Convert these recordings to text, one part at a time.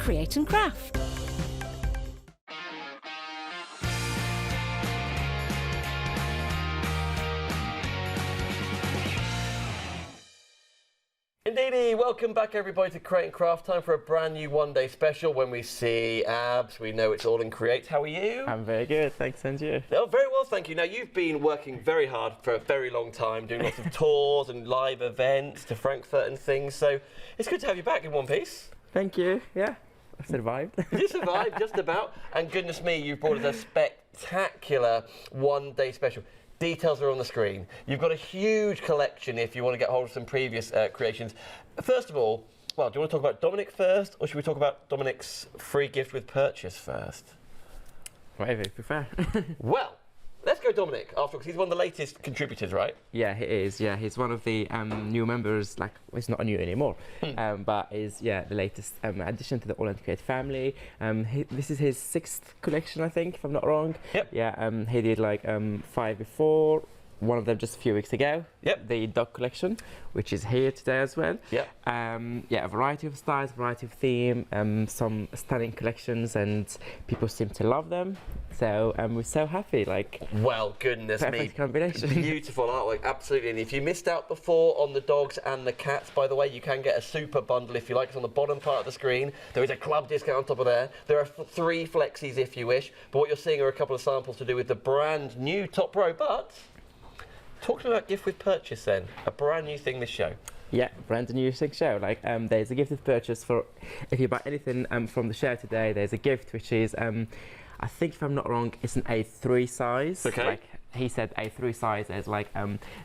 Create and Craft. Indeedy, welcome back everybody to Create and Craft. Time for a brand new one-day special. When we see Abs, we know it's all in Create. How are you? I'm very good, thanks, and you? Oh, very well, thank you. Now, you've been working very hard for a very long time, doing lots of tours and live events to Frankfurt and things, so it's good to have you back in one piece. Thank you, yeah, I survived. You survived, just about, and goodness me, you've brought us a spectacular one-day special. Details are on the screen. You've got a huge collection if you want to get hold of some previous creations. First of all, well, do you want to talk about Dominic first, or should we talk about Dominic's free gift with purchase first? Whatever you prefer. Well, let's go Dominic after all, because he's one of the latest contributors, right? Yeah, he is. Yeah, he's one of the new members. Like, well, he's not new anymore, but is the latest addition to the AALL&Create family. This is his 6th collection, I think, if I'm not wrong. Yep. Yeah. He did like 5 before. One of them just a few weeks ago. Yep. The dog collection, which is here today as well. Yep. Yeah, a variety of styles, variety of theme, some stunning collections, and people seem to love them. So we're so happy. Like, well, goodness me, perfect combination. Beautiful artwork, absolutely. And if you missed out before on the dogs and the cats, by the way, you can get a super bundle if you like. It's on the bottom part of the screen. There is a club discount on top of there. There are 3 flexis if you wish, but what you're seeing are a couple of samples to do with the brand new top row. But talk to me about gift with purchase then, a brand new thing this show. Yeah, brand new show. Like, there's a gift with purchase for if you buy anything from the show today. There's a gift which is, I think if I'm not wrong, it's an A3 size. Okay. Like he said, A3 size. There's like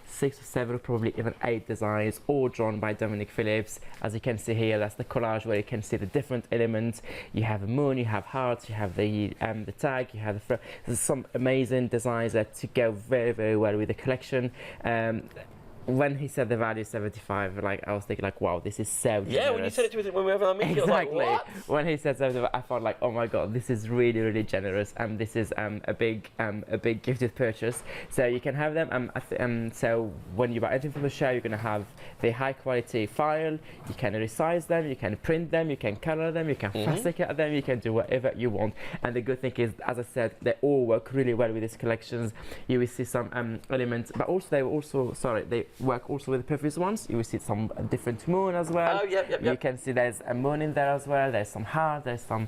6 or 7, probably even 8 designs, all drawn by Dominic Phillips. As you can see here, that's the collage where you can see the different elements. You have a moon, you have hearts, you have the tag, you have the. There's some amazing designs that to go very, very well with the collection. When he said the value is 75, like I was thinking, like, wow, this is so generous. Yeah, when you said it to us when we were having our meeting, exactly. I was like, what? When he said 75, I felt like, oh my god, this is really, really generous, and this is a big gifted purchase. So you can have them. So when you buy anything from the show, you're gonna have the high quality file. You can resize them, you can print them, you can color them, you can fascicate them, you can do whatever you want. And the good thing is, as I said, they all work really well with these collections. You will see some elements, but also they work also with the previous ones. You will see some different moon as well. Oh, yep. You can see there's a moon in there as well. There's some heart. There's so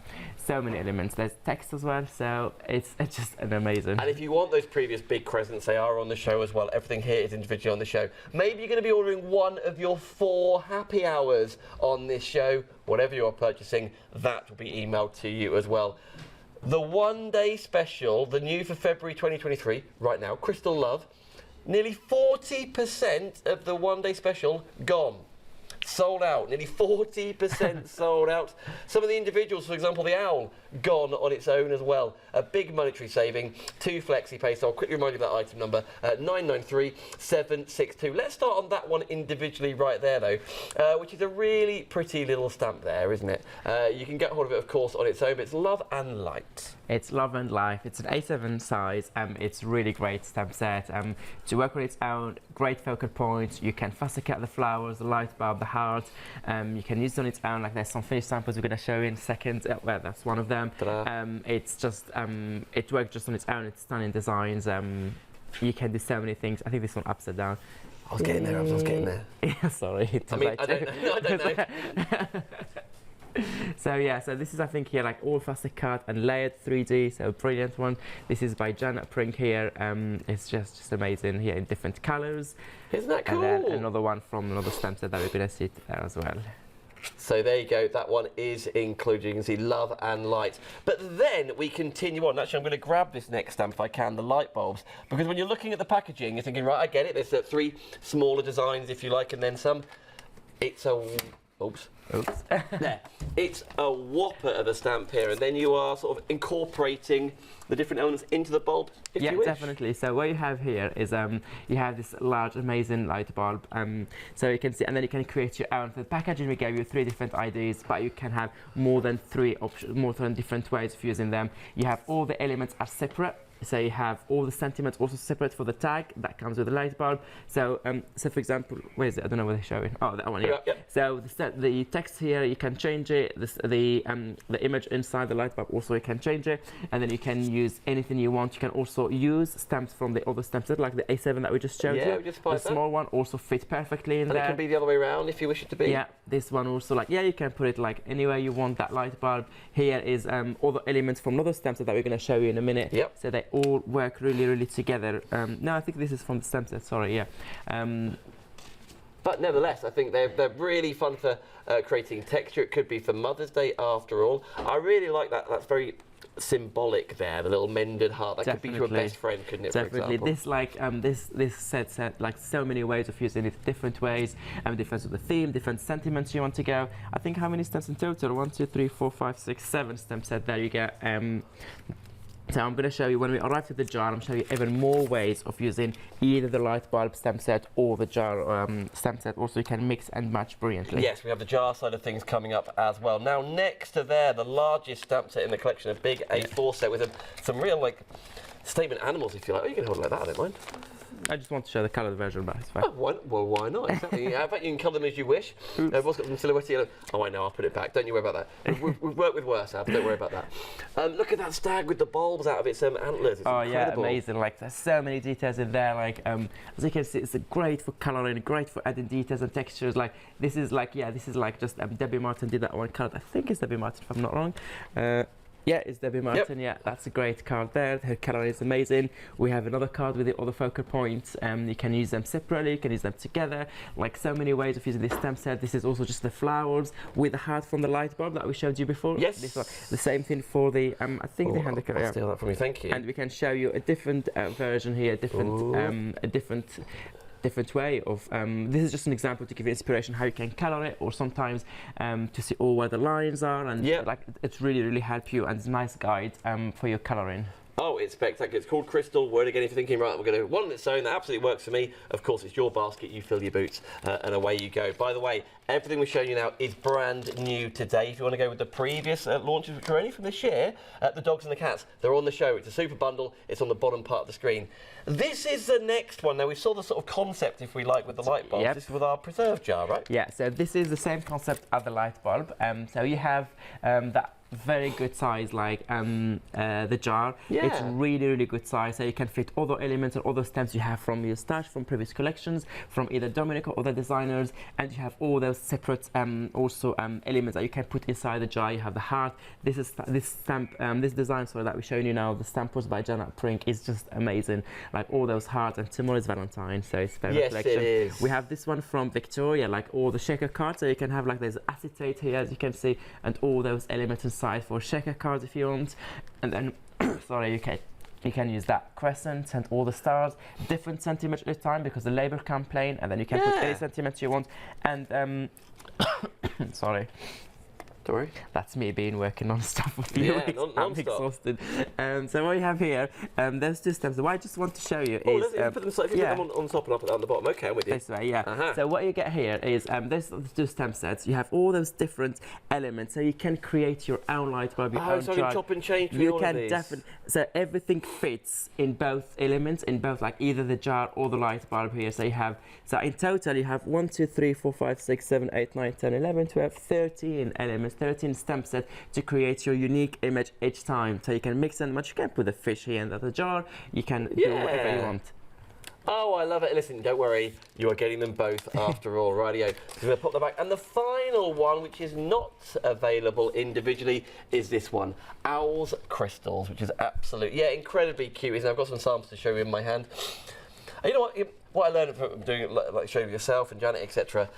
many elements. There's text as well. So it's just an amazing. And if you want those previous big crescents, they are on the show as well. Everything here is individually on the show. Maybe you're going to be ordering one of your 4 happy hours on this show. Whatever you're purchasing, that will be emailed to you as well. The one-day special, the new for February 2023, right now, Crystal Love. Nearly 40% of the one-day special gone. Sold out. Nearly 40% sold out. Some of the individuals, for example, the owl, gone on its own as well. A big monetary saving. 2 flexi pay. So I'll quickly remind you of that item number, 993762. Let's start on that one individually right there, though, which is a really pretty little stamp there, isn't it? You can get hold of it, of course, on its own, but it's Love and Light. It's Love and Life. It's an A7 size. It's really great stamp set. To work on its own, great focal points. You can fascicate the flowers, the light bulb, the heart. You can use it on its own. Like, there's some finished samples we're going to show you in a second. Well, that's one of them. It's just it works just on its own. It's stunning designs. You can do so many things. I think this one upside down. I was getting there. I was getting there. Yeah, sorry. I mean, I don't know. So yeah, so this is, I think, here, like, all faster cut and layered 3D, so brilliant one. This is by Janet Prink here. It's just amazing here in different colors. Isn't that cool? And then another one from another stamp set that we're going to see there as well. So there you go, that one is included. You can see Love and Light. But then we continue on. Actually, I'm going to grab this next stamp if I can, the light bulbs, because when you're looking at the packaging, you're thinking, right, I get it. There's 3 smaller designs, if you like, and then some. It's a... Oops. There. It's a whopper of a stamp here, and then you are sort of incorporating the different elements into the bulb, if you wish. Yeah, definitely. So what you have here is you have this large, amazing light bulb. So you can see, and then you can create your own. For the packaging, we gave you 3 different ideas, but you can have more than 3 options, more than different ways of using them. You have all the elements are separate. So you have all the sentiments also separate for the tag that comes with the light bulb. So so for example, where is it? I don't know where they're showing. Oh, that one, yeah. So the text here, you can change it. The image inside the light bulb also you can change it, and then you can use anything you want. You can also use stamps from the other stamp set, like the A7 that we just showed you. The small one also fit perfectly in there. And it can be the other way around if you wish it to be. Yeah, this one also, like, yeah, you can put it like anywhere you want. That light bulb here is all the elements from another stamp set that we're going to show you in a minute. Yep. So they all work really, really together. No, I think this is from the stamp set. Sorry, yeah. But nevertheless, I think they're really fun for creating texture. It could be for Mother's Day after all. I really like that. That's very symbolic there, the little mended heart. That could be your best friend, couldn't it? Definitely. For example? This set like so many ways of using it, different ways, different with the theme, different sentiments you want to go. I think how many stamps in total? 1, 2, 3, 4, 5, 6, 7 stamp set there you get. So I'm going to show you, when we arrive to the jar, I'm showing you even more ways of using either the light bulb stamp set or the jar stamp set. Also, you can mix and match brilliantly. Yes, we have the jar side of things coming up as well. Now, next to there, the largest stamp set in the collection, a big A4 set with some real, like, statement animals, if you like. Oh, you can hold it like that, I don't mind. I just want to show the coloured version, but it's fine. Oh, why not? Exactly. In fact, you can colour them as you wish. Everyone's got some silhouette yellow. Oh, I know, I'll put it back. Don't you worry about that. We've worked with worse, Ab. Don't worry about that. Look at that stag with the bulbs out of its antlers. It's incredible. Yeah, amazing. Like, there's so many details in there. Like, as you can see, it's great for colouring, great for adding details and textures. Like, this is like just Debbie Martin did that one card. I think it's Debbie Martin, if I'm not wrong. Yeah, it's Debbie Martin. Yep. Yeah, that's a great card there. Her colour is amazing. We have another card with the other focal points. You can use them separately, you can use them together. Like, so many ways of using this stamp set. This is also just the flowers with the heart from the light bulb that we showed you before. Yes. This one, the same thing for the, I think the hand card. I'll steal that from you, thank you. And we can show you a different version here, a different way of this is just an example to give you inspiration how you can color it, or sometimes to see all where the lines are, and like it's really help you, and it's a nice guide for your coloring. Oh, it's spectacular. It's called Crystal. Word again, if you're thinking, right, we're going to one on its own, that absolutely works for me. Of course, it's your basket, you fill your boots, and away you go. By the way, everything we're showing you now is brand new today. If you want to go with the previous launches, which are only from this year, the dogs and the cats, they're on the show. It's a super bundle. It's on the bottom part of the screen. This is the next one. Now, we saw the sort of concept, if we like, with the light bulbs. Yep. This is with our preserve jar, right? Yeah, so this is the same concept as the light bulb. So you have that very good size, like the jar. Yeah. It's really good size, so you can fit other elements or other stamps you have from your stash, from previous collections, from either Dominic or other designers, and you have all those separate also elements that you can put inside the jar. You have the heart. This design, sorry, that we're showing you now, the stamp was by Janet Prink, is just amazing. Like all those hearts, and tomorrow is Valentine, so it's very collection. It is. We have this one from Victoria, like all the shaker cards, so you can have like there's acetate here, as you can see, and all those elements inside for shaker cards if you want. And then sorry, you can use that crescent and all the stars, different sentiments at a time, because the label can plain, and then you can put any sentiments you want. And sorry. Don't worry. That's me working on stuff for a few weeks. I'm exhausted. So what you have here, there's two steps. What I just want to show you is... Put them, so if you put them on top and up on the bottom, okay, I'm with you. This way, So what you get here is, there's the two stamp sets. You have all those different elements, so you can create your own light bulb, your own so I can chop and change between all of these. Definitely. So everything fits in both elements, in both like either the jar or the light bulb here. So you have, so in total you have 1, 2, 3, 4, 5, 6, 7, 8, 9, 10, 11, 12, 13 elements, 13 stamp set to create your unique image each time. So you can mix and match. You can put a fish here in the jar. You can do whatever you want. Oh, I love it. Listen, don't worry, you are getting them both after all. Rightio. We're going to pop that back. And the final one, which is not available individually, is this one, Owl's Crystals, which is incredibly cute. I've got some samples to show you in my hand. And you know what I learned from doing, like showing yourself and Janet, etc.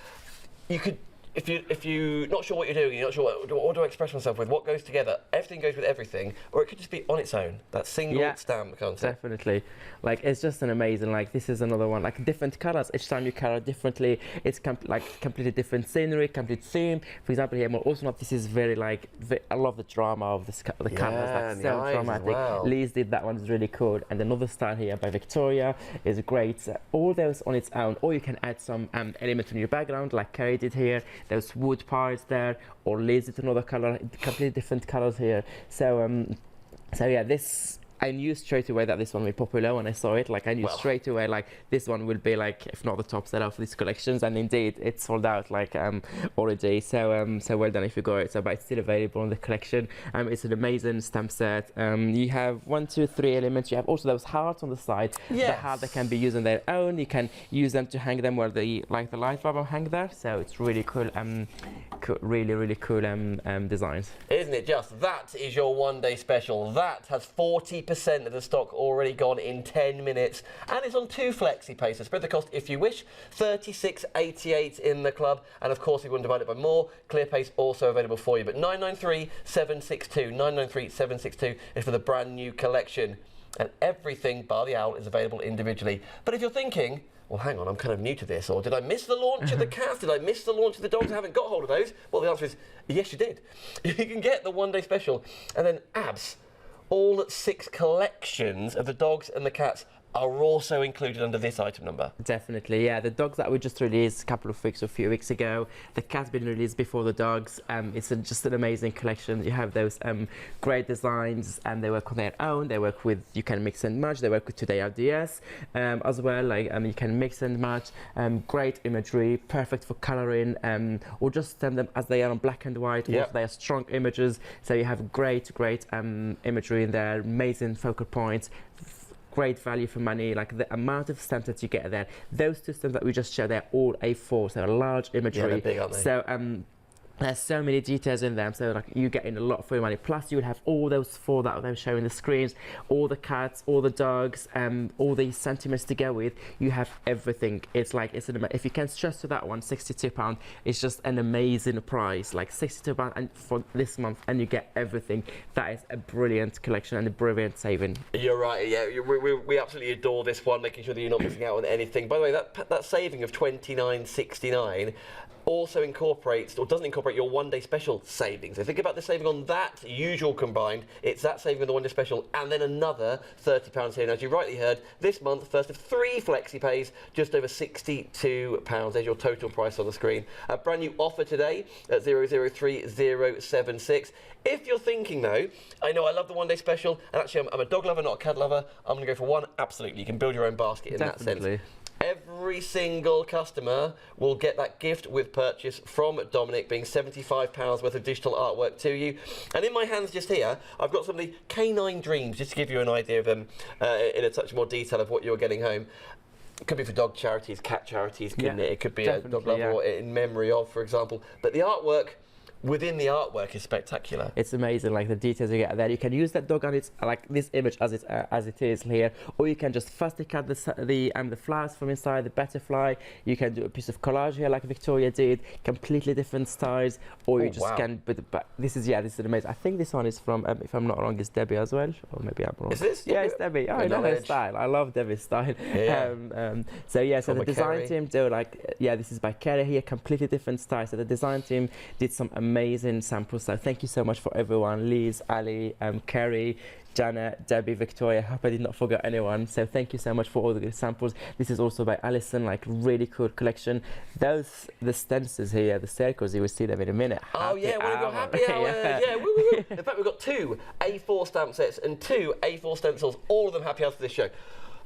You could, if you're not sure what you're doing, you're not sure what do I express myself with, what goes together, everything goes with everything, or it could just be on its own, that single stamp concept. Definitely. Like, it's just an amazing, like, this is another one, like different colors, each time you color differently, it's like completely different scenery, complete theme. For example, here, also not, this is very like, I love the drama of the colors, like so dramatic. Well. Lee's did that one, is really cool. And another style here by Victoria is great. All those on its own, or you can add some elements in your background, like Carrie did here. There's wood parts there, or Liz did another color, completely different colors here. So yeah, this I knew straight away that this one would be popular when I saw it. Like I knew straight away, like this one will be like, if not the top seller for these collections. And indeed, it's sold out like already. So so well done if you got it. So, but it's still available in the collection. It's an amazing stamp set. You have 1, 2, 3 elements. You have also those hearts on the side. Yes. The heart that can be used on their own. You can use them to hang them where the like the light bulb hang there. So it's really cool. Really cool designs. Isn't it just? That is your one-day special. That has 40% of the stock already gone in 10 minutes, and it's on 2 flexi pays. So spread the cost if you wish. $36.88 in the club, and of course if you want to divide it by more, ClearPace also available for you. But 993-762, 993-762 is for the brand new collection, and everything bar the owl is available individually. But if you're thinking, well, hang on, I'm kind of new to this, or did I miss the launch of the cats? Did I miss the launch of the dogs? I haven't got hold of those. Well, the answer is yes, you did. You can get the one-day special, and then abs. All 6 collections of the dogs and the cats are also included under this item number. Definitely, yeah. The dogs that we just released a couple of weeks or a few weeks ago. The cat's been released before the dogs. It's just an amazing collection. You have those great designs, and they work on their own. They work with, you can mix and match. They work with Today RDS as well. Like you can mix and match. Great imagery, perfect for coloring, or just send them as they are on black and white. Yep. Or they are strong images. So you have great imagery in there. Amazing focal points. Great value for money, like the amount of stamps that you get there. Those 2 stamps that we just showed, they're all A4, so large imagery. Yeah, they're big, aren't they? So there's so many details in them, so like you're getting a lot for your money. Plus you would have all those 4 that I'm showing the screens, all the cats, all the dogs, all the sentiments to go with. You have everything. It's like, if you can stress to that one, £62, it's just an amazing price, like £62 and for this month, and you get everything. That is a brilliant collection and a brilliant saving. You're right, yeah, we absolutely adore this one, making sure that you're not missing out on anything. By the way, that saving of $29.69 also incorporates, or doesn't incorporate, your one-day special savings. So think about the saving on that usual combined. It's that saving on the one-day special, and then another £30 here. And as you rightly heard, this month, first of 3 flexi pays, just over £62. There's your total price on the screen. A brand new offer today at 003076. If you're thinking though, I know I love the one-day special, and actually I'm a dog lover, not a cat lover, I'm going to go for one. Absolutely, you can build your own basket in that sense. Every single customer will get that gift with purchase from Dominic, being £75 worth of digital artwork to you. And in my hands just here, I've got some of the Canine Dreams, just to give you an idea of them in a touch more detail of what you're getting home. It could be for dog charities, cat charities, couldn't it? It could be a dog lover or in memory of, for example. But the artwork within the artwork is spectacular. It's amazing, like the details you get there. You can use that dog on its, like this image as it is here, or you can just firstly cut the flowers from inside, the butterfly. You can do a piece of collage here like Victoria did, completely different styles, or you just can. But this is amazing. I think this one is from, if I'm not wrong, it's Debbie as well, or maybe I'm wrong. Is this? Yeah, it's Debbie. Oh, I know her style. I love Debbie's style. Yeah. So the design team do this is by Kerry here, completely different style. So the design team did some amazing samples. So thank you so much for everyone, Liz, Ali, Kerry, Janet, Debbie, Victoria. I hope I did not forget anyone. So thank you so much for all the good samples. This is also by Alison, like really cool collection. The stencils here, the circles, you will see them in a minute. Oh yeah, we've got happy hour. Yeah, woo, woo, woo. In fact, we've got 2 A4 stamp sets and 2 A4 stencils, all of them happy hours for this show.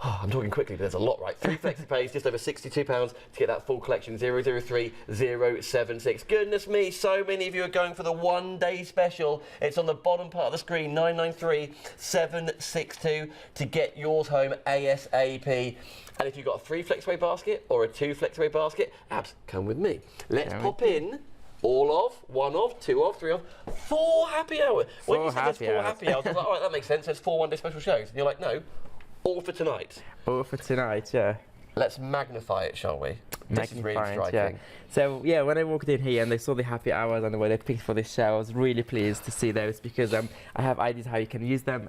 Oh, I'm talking quickly, but there's a lot, right? 3 flexi pays, just over £62 to get that full collection, 003076. Goodness me, so many of you are going for the one-day special. It's on the bottom part of the screen, 993762, to get yours home ASAP. And if you've got a 3 flexi basket or a 2 flexi basket, abs, come with me. Let's pop in all of, 1 of, 2 of, 3 of, 4 happy hours. When you said there's 4 happy hours, I was like, all right, that makes sense. There's 4 one-day special shows. And you're like, no. All for tonight. All for tonight, yeah. Let's magnify it, shall we? This is really striking. Yeah. So yeah, when I walked in here and they saw the happy hours and the way they picked for this show, I was really pleased to see those, because I have ideas how you can use them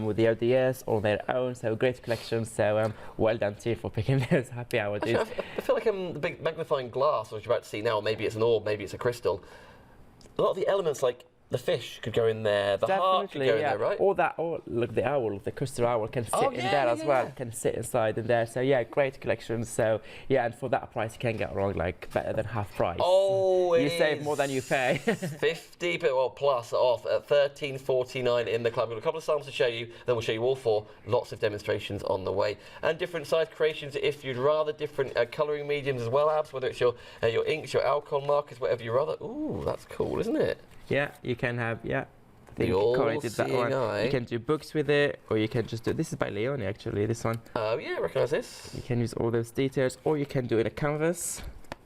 with the ODS or their own. So great collections. So well done team for picking those happy hours. Actually, I feel like the big magnifying glass, which you're about to see now, maybe it's an orb, maybe it's a crystal. A lot of the elements, like The fish could go in there. The heart could go in there, right? Or look, the owl, the crystal owl can sit in there as well. Can sit inside in there. So yeah, great collection. So yeah, and for that price, you can get around like better than half price. Oh, you save more than you pay. 50 plus off at $13.49 in the club. We've got a couple of samples to show you. Then we'll show you all four. Lots of demonstrations on the way, and different size creations if you'd rather. Different colouring mediums as well, Abs. Whether it's your inks, your alcohol markers, whatever you rather. Ooh, that's cool, isn't it? Yeah, you can have, I think The Corey did that one. All-Seeing Eye. You can do books with it, or you can just do, this is by Leone actually, this one. Oh yeah, I recognise this. You can use all those details, or you can do it in a canvas.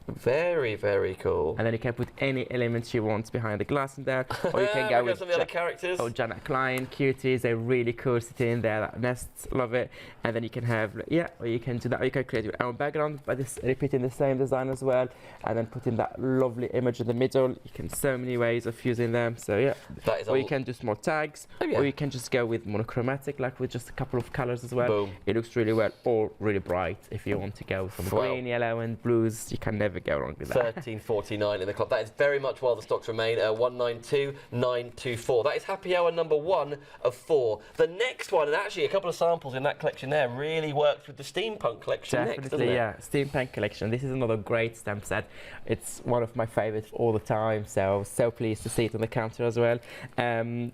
Very, very cool. And then you can put any elements you want behind the glass in there, or you can go with some of the other characters. Oh, Janet Klein, cuties, they're really cool sitting in there, that nests, love it. And then you can have, or you can do that, or you can create your own background by this, repeating the same design as well, and then putting that lovely image in the middle. You can, so many ways of using them, so yeah. That is or you can do small tags, or you can just go with monochromatic, like with just a couple of colors as well. Boom. It looks really well, or really bright. If you want to go with some green, yellow, and blues, you can never go wrong with that. $13.49 in the club. That is very much while the stocks remain. 192924. That is happy hour number 1 of 4. The next one, and actually a couple of samples in that collection there, really works with the steampunk collection. Definitely, next, doesn't it? Yeah. Steampunk collection. This is another great stamp set. It's one of my favourites all the time. So I was so pleased to see it on the counter as well.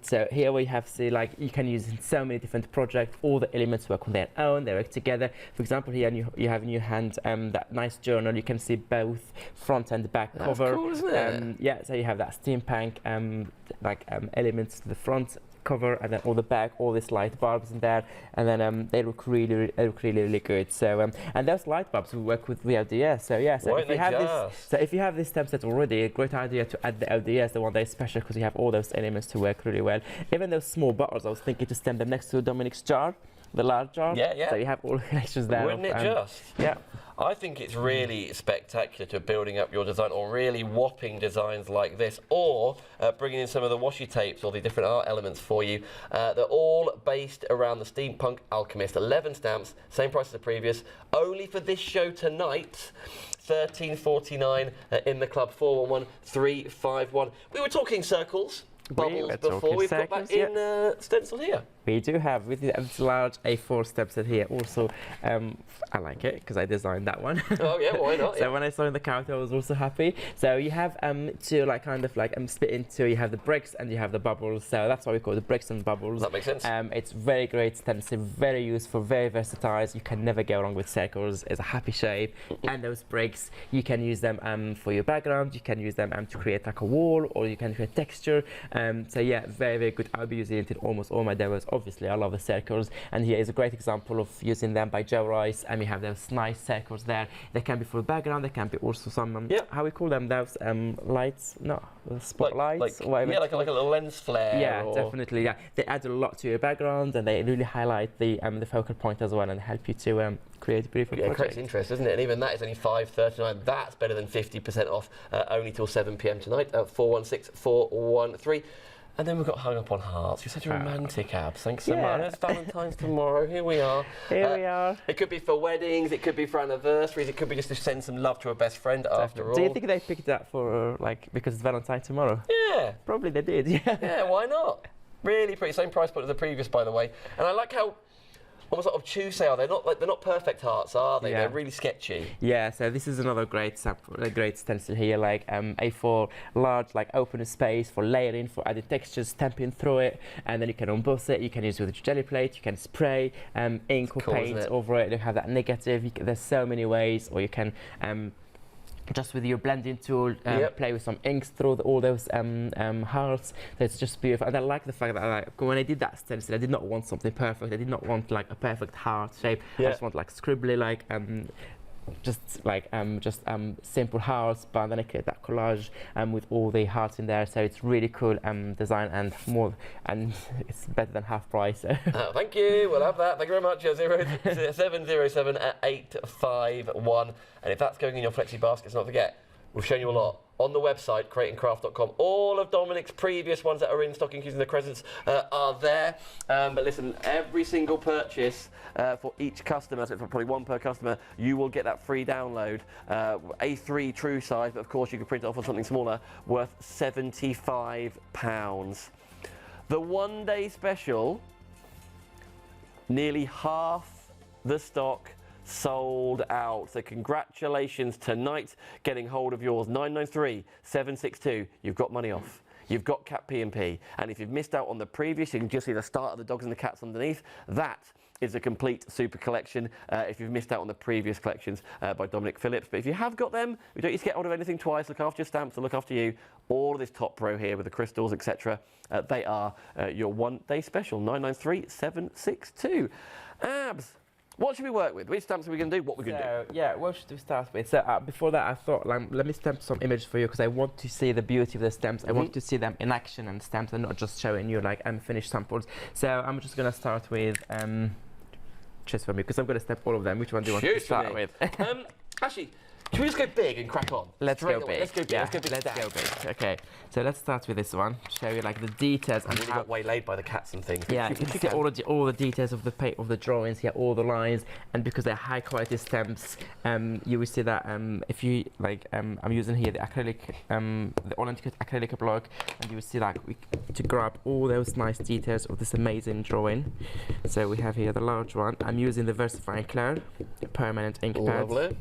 So here we have, you can use in so many different projects. All the elements work on their own. They work together. For example, here you have in your hand that nice journal. You can see both front and the back cover. Cool, isn't it? Yeah, so you have that steampunk elements to the front cover, and then all the back, all these light bulbs in there, and then they look really good. So and those light bulbs will work with the LDS. So yeah, so if you have this stamp set already, a great idea to add the LDS, the one that is special because you have all those elements to work really well. Even those small bottles, I was thinking to stamp them next to Dominic's jar. The large jar. Yeah. So you have all the connections there. Wouldn't it just? Yeah. I think it's really spectacular to building up your design, or really whopping designs like this, or bringing in some of the washi tapes or the different art elements for you. They're all based around the Steampunk Alchemist. 11 stamps, same price as the previous, only for this show tonight. $13.49 in the club. 411351. We were talking circles. Bubbles before. We've got that in stencil here. We do have with this large A4 stamp set here. Also, I like it because I designed that one. Oh yeah, why not? So when I saw in the counter, I was also happy. So you have to split into. You have the bricks and you have the bubbles. So that's why we call it the bricks and bubbles. That makes sense. It's very great stencil, very useful, very versatile. You can never go wrong with circles. It's a happy shape. And those bricks, you can use them for your background. You can use them to create like a wall, or you can create texture. So yeah, very good. I'll be using it in almost all my demos. Obviously, I love the circles, and here is a great example of using them by Joe Rice. And we have those nice circles there. They can be for the background. They can be also some how we call them, those lights? No, spotlights. Like a little lens flare. Yeah, definitely. Yeah, they add a lot to your background, and they really highlight the focal point as well, and help you to create a beautiful project. It creates interest, doesn't it? And even that is only $5.39. That's better than 50% off. Only till 7 p.m. tonight. 416413. And then we've got Hung Up on Hearts. You're such a romantic, Abs. Thanks so much. It's Valentine's tomorrow. Here we are. Here we are. It could be for weddings. It could be for anniversaries. It could be just to send some love to a best friend after all. Do you think they picked that for because it's Valentine's tomorrow? Yeah. Probably they did. Yeah. Yeah. Why not? Really pretty. Same price point as the previous, by the way. And I like how almost like obtuse they are. They're not perfect hearts, are they? Yeah. They're really sketchy. Yeah, so this is another great sample, a great stencil here, A4 large, open space for layering, for adding textures, stamping through it, and then you can emboss it. You can use it with a jelly plate. You can spray ink or paint over it. You have that negative. There's so many ways, or you can. Just with your blending tool, play with some inks through all those hearts. That's just beautiful. And I like the fact that when I did that stencil, I did not want something perfect. I did not want a perfect heart shape. I just want scribbly, simple hearts, but then I create that collage with all the hearts in there. So it's really cool design, and it's better than half price. Thank you. We'll have that. Thank you very much. 0707 851. And if that's going in your flexi baskets, don't forget, We've shown you a lot. On the website, createandcraft.com, all of Dominic's previous ones that are in stock, including the crescents, are there. But listen, every single purchase for each customer, so for probably one per customer, you will get that free download. A3 true size, but of course you can print it off on something smaller, worth £75. The one-day special, nearly half the stock sold out. So congratulations tonight, getting hold of yours. 993 762. You've got money off. You've got Cat P&P. And if you've missed out on the previous, you can just see the start of the dogs and the cats underneath. That is a complete super collection if you've missed out on the previous collections by Dominic Phillips. But if you have got them, we don't need to get hold of anything twice. Look after your stamps and look after you. All of this top row here with the crystals, etc. They are your one-day special. 993 762. Abs. What should we work with? Which stamps are we going to do? What we're going to do? Yeah, what should we start with? So before that, I thought, like, let me stamp some images for you because I want to see the beauty of the stamps. I want to see them in action and stamps and not just showing you like unfinished samples. So I'm just going to start with choose for me because I'm going to stamp all of them. Which one do you want to start with? Actually, should we just go big and crack on? Let's go big. Let's go big. Yeah, let's go big. Okay, so let's start with this one. Show you like the details. I really got waylaid by the cats and things. Yeah, you can see all the details of the drawings here, all the lines, and because they're high quality stamps, you will see that if you like, I'm using here the acrylic, the All&Create acrylic block, and you will see like to grab all those nice details of this amazing drawing. So we have here the large one. I'm using the Versifying Cloud permanent ink pad. Lovely.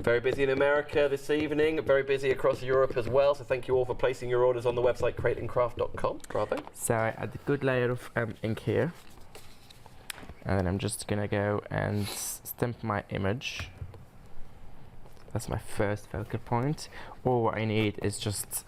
Very busy in America this evening, very busy across Europe as well, so thank you all for placing your orders on the website createandcraft.com. Bravo. So I add a good layer of ink here, and then I'm just gonna go and stamp my image. That's my first focal point. All what I need is just,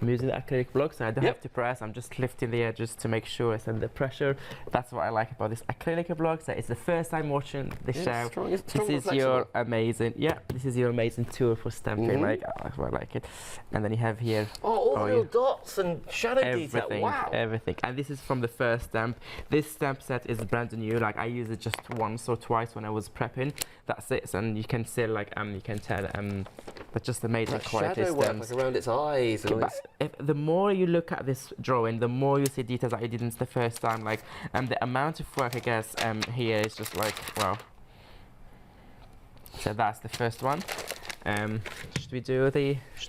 I'm using the acrylic block, so I don't have to press. I'm just lifting the edges to make sure I send the pressure. That's what I like about this acrylic block. So it's the first time watching the show. This is your amazing, this is your amazing tool for stamping. Like, I like it. And then you have here all the little dots and shadow detail. Wow. Everything. And this is from the first stamp. This stamp set is brand new. Like I used it just once or twice when I was prepping. That's it. And you can see like you can tell that's just amazing quality shadow stamps. work, like around its eyes. And the more you look at this drawing, the more you see details that you didn't the first time. Like, the amount of work I guess here is just like wow. So that's the first one. Should we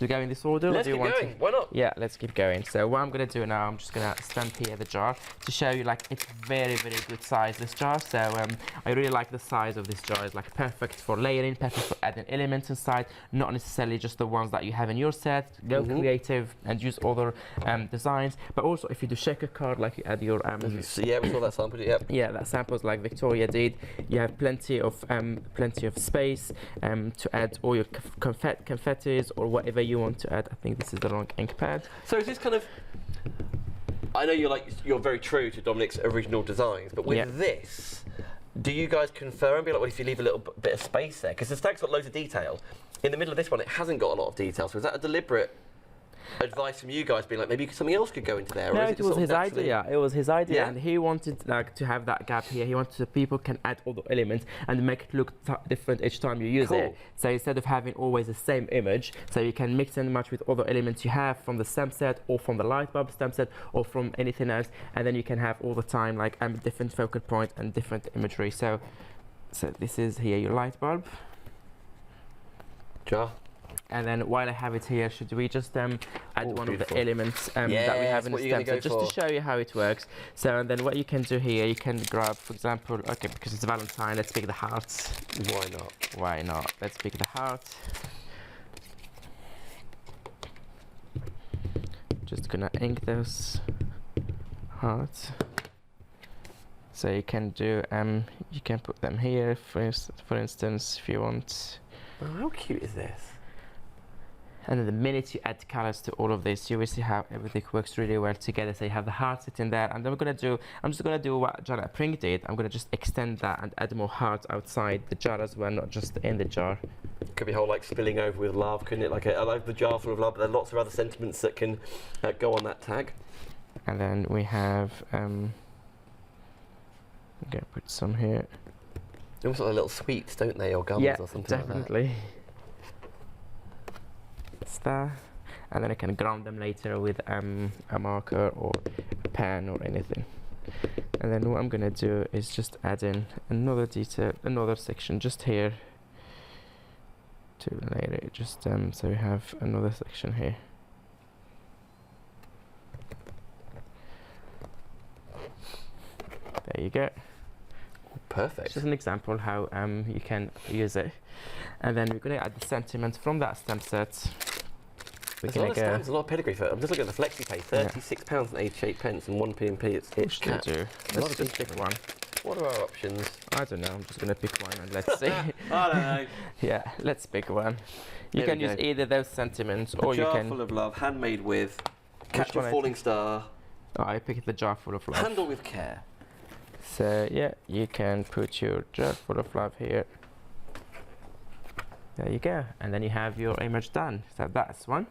go in this order? Let's keep going. Why not? Yeah, let's keep going. So what I'm gonna do now, I'm just gonna stamp here the jar to show you like it's very, very good size, this jar. So I really like the size of this jar. It's like perfect for layering, perfect for adding elements inside, not necessarily just the ones that you have in your set. Go creative and use other designs. But also if you do shaker card, like you add your yeah, we saw that sample. yeah, that samples like Victoria did. You have plenty of space to add all your confettis or whatever you want to add. I think this is the wrong ink pad. So is this kind of, I know you're very true to Dominic's original designs, but with this, do you guys confer and be like, well, if you leave a little bit of space there, because the stag's got loads of detail. In the middle of this one, it hasn't got a lot of detail. So is that a deliberate advice from you guys being like, maybe something else could go into there? No, or is it was his idea. It was his idea, Yeah. and he wanted like to have that gap here. He wanted so people can add all the elements and make it look different each time you use it. So instead of having always the same image, so you can mix and match with other elements you have from the stamp set or from the light bulb stamp set or from anything else, and then you can have all the time like different focal point and different imagery. So this is here your light bulb. Jar. And then while I have it here, should we just add one of the elements that we Yes, have in the stamp set, just to show you how it works. So and then what you can do here, you can grab, for example, okay, because it's Valentine, let's pick the hearts. Why not? Why not? Let's pick the heart. Just gonna ink those hearts. So you can do, you can put them here, for instance, if you want. Oh, how cute is this? And then the minute you add colors to all of this, you will see how everything works really well together. So you have the heart sitting there, and then I'm just gonna do what Jana Pring did. I'm gonna just extend that and add more hearts outside the jar as well, not just in the jar. Could be a whole like spilling over with love, couldn't it? Like I like the jar full of love, but there are lots of other sentiments that can go on that tag. And then we have, I'm gonna put some here. They almost look like little sweets, don't they, or gums or something definitely. like that. that's that. And then I can ground them later with a marker or a pen or anything. And then what I'm gonna do is just add in another detail, another section just here to later, just so we have another section here. There you go. Perfect. It's just an example how you can use it. And then we're going to add the sentiment from that stamp set. There's a lot of stamps, a lot of pedigree for it. I'm just looking at the flexi pay, £36.88 and 1p&p. It's do. Let's just pick one. What are our options? I don't know, I'm just going to pick one and let's see. I don't know. Yeah, let's pick one. You Here can we use go. either those sentiments or A you jar can... full of love, handmade with, catch a one I falling star, Oh, I picked the jar full of love. handle with care. So yeah, you can put your jar full of love here. There you go, and then you have your image done. So that's one.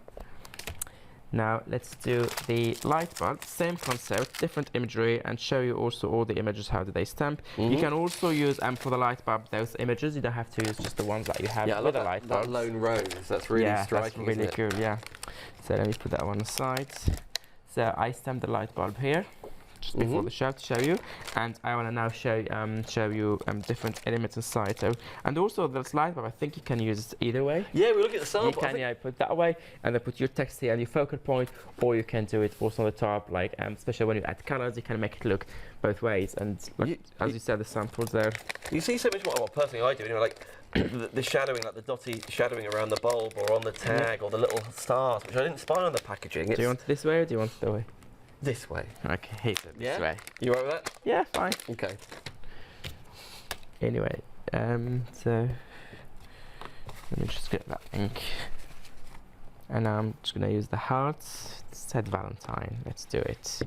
Now let's do the light bulb, same concept, different imagery, and show you also all the images, how do they stamp. You can also use for the light bulb those images, you don't have to use just the ones that you have with the light bulb. that lone rose, that's really striking. That's really isn't it? cool, yeah. So let me put that one aside. So I stamped the light bulb here, just before the show, to show you, and I want to now show you different elements inside. So, and also this light bulb, I think you can use it either way. Yeah, we look at the sample. You can put that way, and then put your text here and your focal point, or you can do it also on the top, like especially when you add colors, you can make it look both ways. And like, as you said, the samples there. You see so much more. Well, personally, I do. You know, like the shadowing, like the dotty shadowing around the bulb or on the tag or the little stars, which I didn't spy on the packaging. Do you want it this way or do you want it that way? This way. Okay, hate it this way. You right with that? Yeah, fine. Okay. Anyway, so let me just get that ink, and now I'm just gonna use the hearts. It said Valentine. Let's do it.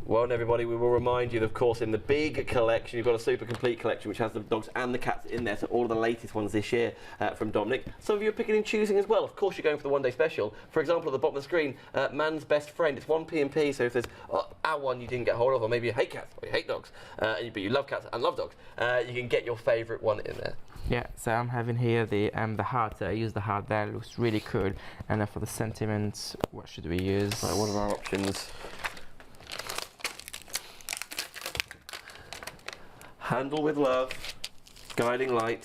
Well, and everybody, we will remind you that, of course, in the big collection, you've got a super complete collection which has the dogs and the cats in there, so all of the latest ones this year from Dominic. Some of you are picking and choosing as well. Of course, you're going for the one-day special. For example, at the bottom of the screen, Man's Best Friend. It's 1p&p, so if there's our one you didn't get hold of, or maybe you hate cats or you hate dogs, but you love cats and love dogs, you can get your favourite one in there. Yeah, so I'm having here the heart. I use the heart there. It looks really cool. And then for the sentiments, what should we use? Right, what are our options? Handle with love, guiding light,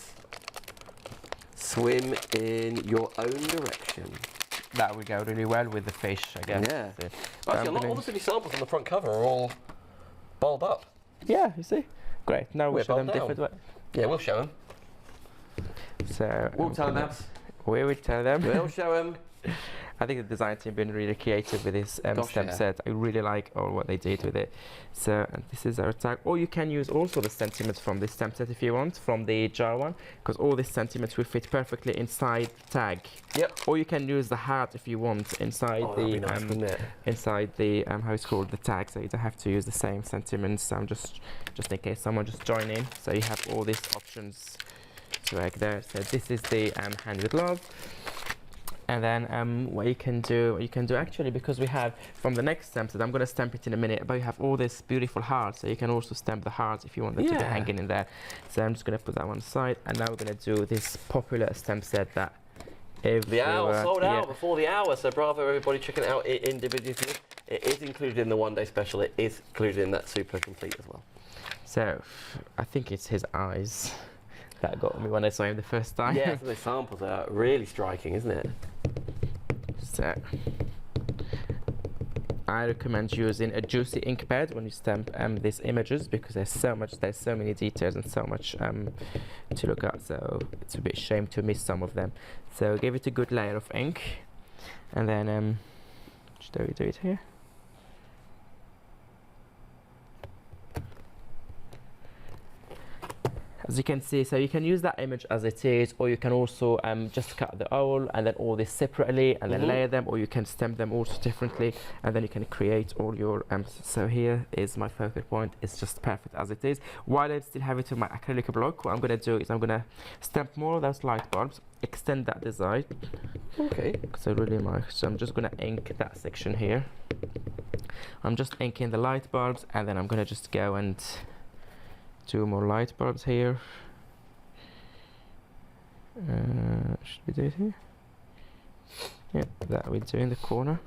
swim in your own direction. That would go really well with the fish, I guess. Yeah. So, actually, all the silly samples on the front cover are all bulb up. Yeah, you see? Great. Now we'll show them different way. Yeah, we'll show them. So We'll tell them, Abs. We will tell them. We'll show them. I think the design team been really creative with this stamp set. I really like all what they did with it. So and this is our tag. Or you can use also the sentiments from this stamp set if you want, from the jar one, because all these sentiments will fit perfectly inside the tag. Yep. Or you can use the heart if you want inside inside the how it's called, the tag. So you don't have to use the same sentiments. Just in case someone just join in. So you have all these options to work there. So this is the hand with love. And then what you can do actually, because we have from the next stamp set, I'm going to stamp it in a minute, but you have all this beautiful hearts, so you can also stamp the hearts if you want them to be hanging in there. So I'm just going to put that one aside, and now we're going to do this popular stamp set that the owl sold out before the hour, so bravo everybody checking it out individually. It is included in the one-day special, it is included in that super complete as well. So I think it's his eyes that got me when I saw him the first time. Yeah, so the samples are really striking, isn't it? So I recommend using a juicy ink pad when you stamp these images, because there's so many details and so much to look at, so it's a bit shame to miss some of them. So give it a good layer of ink, and then do it here. As you can see, so you can use that image as it is, or you can also just cut the owl and then all this separately and then layer them, or you can stamp them also differently, and then you can create all your so here is my focal point. It's just perfect as it is. While I still have it on my acrylic block, what I'm going to do is I'm going to stamp more of those light bulbs, extend that design. Okay. So really so I'm just going to ink that section here. I'm just inking the light bulbs, and then I'm going to just go and two more light bulbs here. Should we do it here? Yeah, that we do in the corner.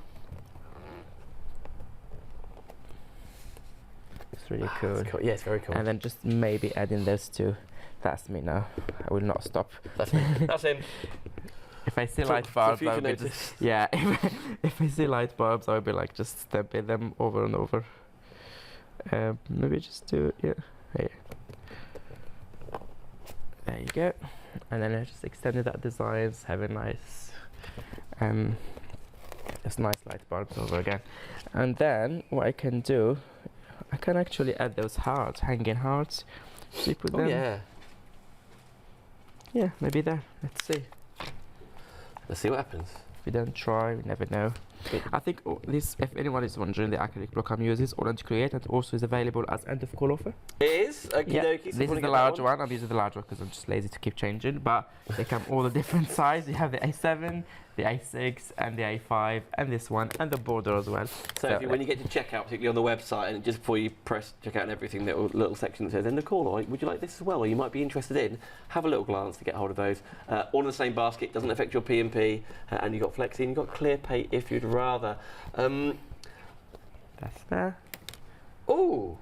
It's really cool. That's cool. Yeah, it's very cool. And then just maybe adding those two. That's me now. I will not stop. That's me. That's him. If I see For- light for bulbs, future I'll be notice. just yeah. If I see light bulbs, I'll be like just stamping them over and over. Maybe just do yeah. Here. There you go. And then I just extended that designs, have a nice, just nice light bulbs over again. And then what I can do, I can actually add those hearts, hanging hearts. So you put them. Yeah. Yeah, maybe there. Let's see. Let's see what happens. If we don't try, we never know. I think this, if anyone is wondering, the acrylic block I'm using is All&Create, and also is available as end of call offer. It is? Okie Yeah, dokie. So this you is wanna the get that large one. I'm using the large one because I'm just lazy to keep changing. But they come all the different sizes. You have the A7, the A6, and the A5, and this one, and the border as well. So if you, when you get to checkout, particularly on the website, and just before you press checkout and everything, that little section that says end of call, or would you like this as well, or you might be interested in, have a little glance to get hold of those. All in the same basket, doesn't affect your P&P, and you've got Flexi and you've got ClearPay if you'd rather. That's there. Oh,